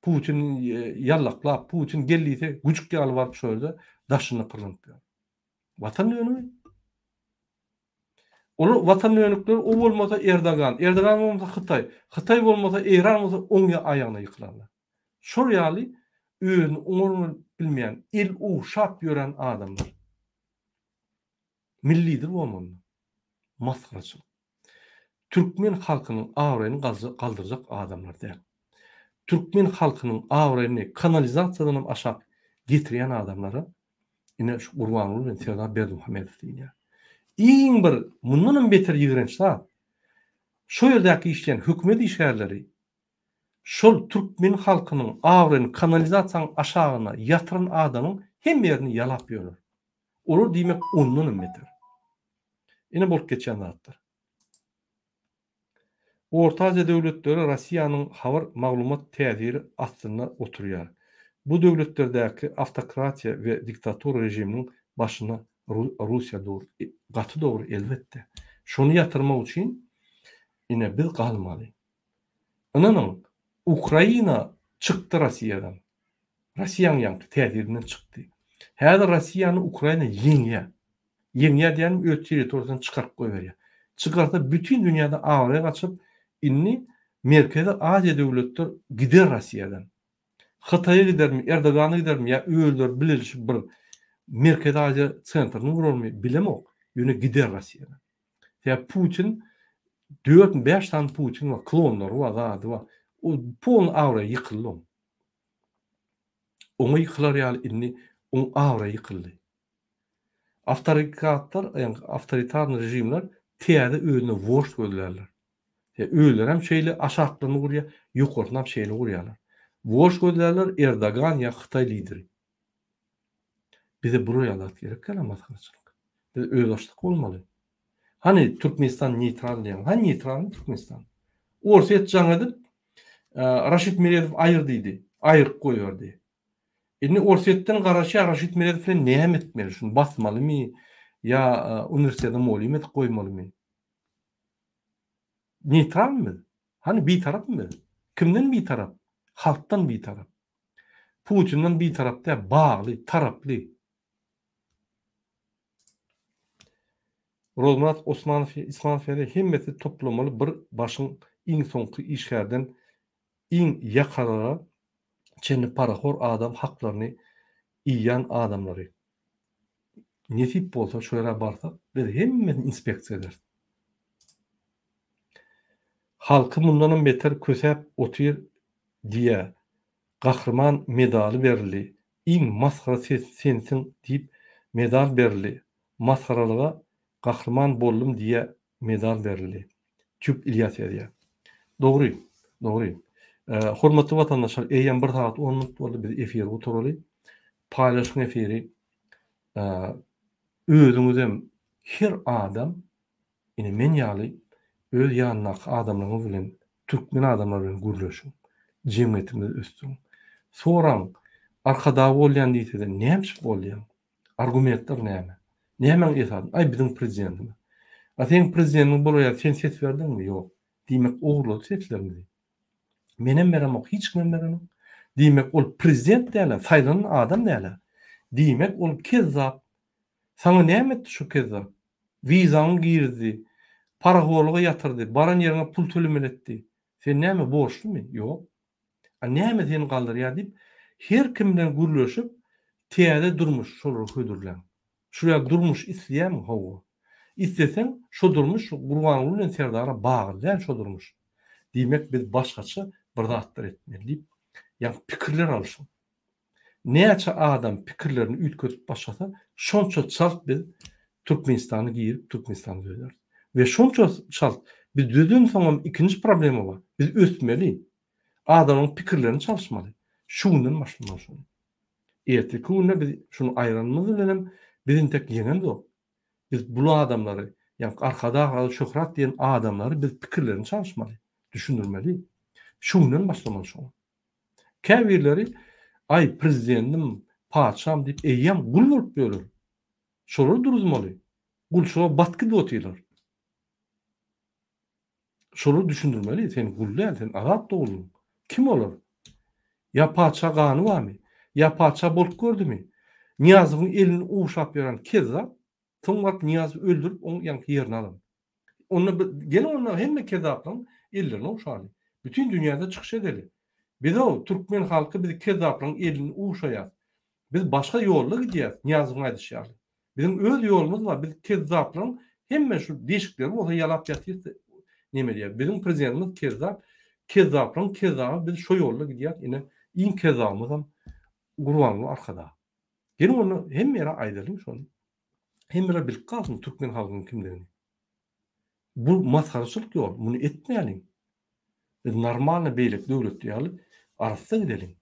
Putin yallaklap, Putin gelýse güçükle alyp baryp şöyle daşyny kırlypdyr. Watan dönügi. Olu watan dönükler o bolmasa Erdogan bolmasa Xitay bolmasa Iran bolsa oňa aýagyna ýykylarlar. Şol ýaly özüni oňuny bilmeýän, el uşap ýören adamlar. Millidir bolmaly. Maskaraçylyk. Türkmen halkynyň awraýyny galdyrjak adamlar däl. Türkmen halkynyň awraýyny kanalizasiýadan aşak getirýän adamlara ine şu Gurbanly bilen Serdar Berdimuhammedow diýýär. İň bir mundan beter ýigrençler. Şo ýerdäki işleýän hökümet işgärleri şol Türkmen halkynyň awraýyny kanalizasiýaň aşagyna ýatyran adamyň hem ýerini ýalap ýörler. Olar diýmek ondan beter. Ine bolup geçen zatlar. Orta Aziýa döwletleri Rossiýanyň habar maglumat täziri astynda oturýar. Bu döwletlerdäki автokratiýa we diktator rejiminiň başyna Russiýa dur, gaty dogry elbetde. Şonu ýatyrmak üçin ine biz galmaly. Ananyň Ukraina çykdy Rossiýadan. Rossiýanyň ýanky täzirinden çykdy. Häzir Rossiýany Ukraina ýeňýär. Ýeňýär diýen öz territoriýasyny çykaryp goýberýär. Çykarsa bütün dünýäde awraýa gaçyp inni Merkezi Aziýa döwletler gider Rossiýadan. Xitaýa gidermi, Erdogana gidermi ýa öýler bileşip bir Merkezi Aziýa sentryny gurulmy bilemok. Ýöne gider Rossiýadan. Ya Putin 4-5 tane Putin we klonlar we zady we o pol awraýa ýykyldy. Oňa ýykylar ýaly inni oň awraýa ýykyldy. Awtoritar rejimler täze özüne worş gözlerler. Öýler hem şeýle aşaklaryny gurýar, ýokarynam şeýle gurýarlar. Worş gözlerler Erdogan ýa Xitay lideri. Bize buraya alat gerek maskaraçylyk. Biz özdaşlyk bolmaly. Hani Türkmenistan neutral diýen, hani neutral Türkmenistan. Orsiýet jaňa Raşid Meredow aýyrdy, aýryp goýardy. Indi Orsiýetden garaşy Raşid Meredow bilen näme etmeli? Şunu basmalymy ýa uniwersitede molymy etip goýmalymy? Neutralmy? Hani bir tarapmy? Kimden bir tarap? Halktan bir tarap. Putin'den bir tarapda bağlı, taraplı. Rozmat Osmanow İslamofy'da hemmeti toplamalı bir başın iň soňky işgärden iň ýakara çenli parahor adam haklaryny iýýän adamlary. Nesip bolsa şöyle barsak, biz hemmeni inspeksiýa ederiz. Halky mundan beter kösep otyr diye gahrman medali berildi. İň maskara sensin diýip medal berildi. Maskaralyga gahrman boldum diye medal berildi. Tüp İlyas ediyor. Doğru. Hormatly vatandaşlar, eýen 1 saat 10 minut boldy biz efir oturaly. Paylaşyň efiri özüňizem her adam ine men ýaly öz ýanyna adamlaryň bilen türkmen adamlar bilen gürleşiň. Jemgyýetimiz üstün. Soraň arkada bolýan diýse-de näme bolýan? Argumentler näme? Näme esas? Ay bizim prezidentimiz. Sen prezidentimiz bolýar, sen ses berdiňmi? Ýok. Diýmek ogurly seslermi? Menem beremok, hiç kim beremok. Diýmek ol prezident däle, saýlanan adam däle. Diýmek ol kezzap. Sana näme etdi şu kezzap? Wizaň girdi, paraholuga ýatyrdy, baran ýerine pul tölemeletdi. Sen näme borçlumy? Ýok. Näme seni galdyrýar diýip her kim bilen gürleşip täze durmuş şolary hödürlen. Şuraya durmuş isleýärmi? Hawa. İstesen şo durmuş Gurbanly bilen Serdara bagly, şo durmuş. Diýmek biz başgaça bir zatlar etmeli. Ýa pikirler alşyň. Näçe adam pikirlerini üýtkötüp başlasa, şonça çalt biz Türkmenistany giyip Türkmenistany döder. Ve şonça çalt biz düzün soňam ikinji problemi bar. Biz ösmeli. Adamyň pikirlerini çalışmaly. Şundan başlamaly şonu. Erteki günde biz şunu aýranmamız bilen bizin tek ýeňen ýok. Biz bu adamları, yani arkada şöhret diyen adamları biz pikirlerini çalışmalı, düşünürmeli. Şundan başlamalı şunu. Käbirleri ay prezidentim, paçam deyip eýýem gul bolup bölür. Şolar duruzmaly. Gul şoğa batky dotylar. Şoları düşünürmeli. Sen gul däl, sen azat doğulun. Kim olur? Ya paça gany barmy? Ya paça bolup gördümi? Niyazyň elini uşap ýören kezzap Toňmat Niyazy öldürüp onu ýanky ýerine alan. Gene onlar hemme kezzaplaryň ellerini uşaly. Bütün dünýäde çykyş edeli. Biz o türkmen halky biz kezzaplaryň elini uşaýar. Biz başga ýolda gidýär. Niyazyň aýdyşýary. Bizim öz ýolumuz bar. Biz kezzaplaryň hemme şu deşikleri bolsa ýalap ýatyr. Näme diýär? Bizim prezidentimiz kezzaplaryň kezzapy biz şo ýolda gidýär. Ine iň kezzapymyz Gurbanly arkada. Gene onu hemme ýere aýdylym şonu. Hemre bilip kalsın Türkmen halkının kimliğini. Bu maskaraçılık yol. Bunu etmeyelim. Biz normalne beylik devlet diýaly arasda gidelim.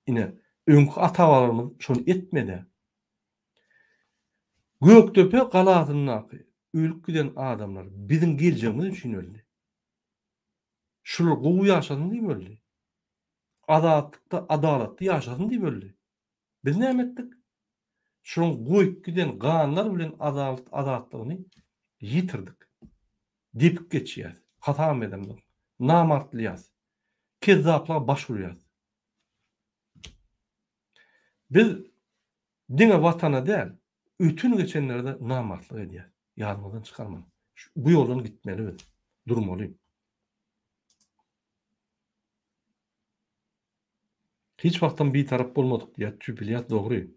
Ine öňkü atabalarymız şonu etmede. Göktepe galatynyň ölüp giden adamlar bizim geleceğimiz üçin öldü. Şular gowy ýaşadyn diýip öldü. Adalatly ýaşadyn diýip öldü. Biz näme etdik? Şoň goýup giden ganlar bilen adatlygyny ýitirdik. Depip geçýär. Hata edemdik. Namartlyýas. Kezzaplara baş urýar. Biz diňe watana däl, ötün geçenlerde namartlyk edýär. Ýadymyzdan çykarman. Bu ýoldan gitmeli biz. Durmaly. Hiç wagtdan bir tarap bolmadyk diýär Tüpilýat dogry.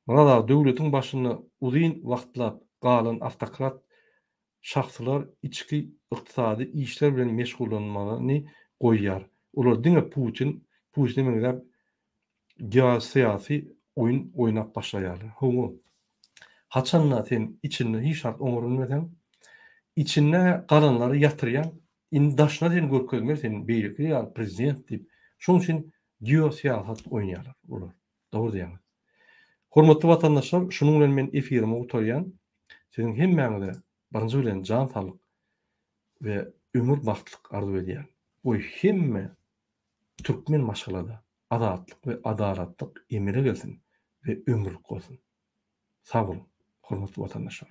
Mana döwletiň başyny uzyn wagtlap galan awtokrat şahsylar içki ykdysady işler bilen meşgullanmagyny goýýar. Olar diňe Putin meňzep geosyýasy oyun oynap başlaýarlar. Hoňa haçanla sen içinde hiç şart oňurulmadan içinde galanlary ýatyrýan indaşna sen görkezmer sen beýleki ýa prezident diýip şoň üçin geosyýasat oýnaýarlar olar. Dogry diýär. Hormatly vatandaşlar, şunun bilen men efirime utarýan, sizin hemmäňize birinji bilen jan sağlyk we ömür baxtlyk arzu edýär. Bu hemme türkmen maşgalada adatlyk we adalatlyk emele gelsin we ömürlük bolsun. Sag bolun, hormatly vatandaşlar.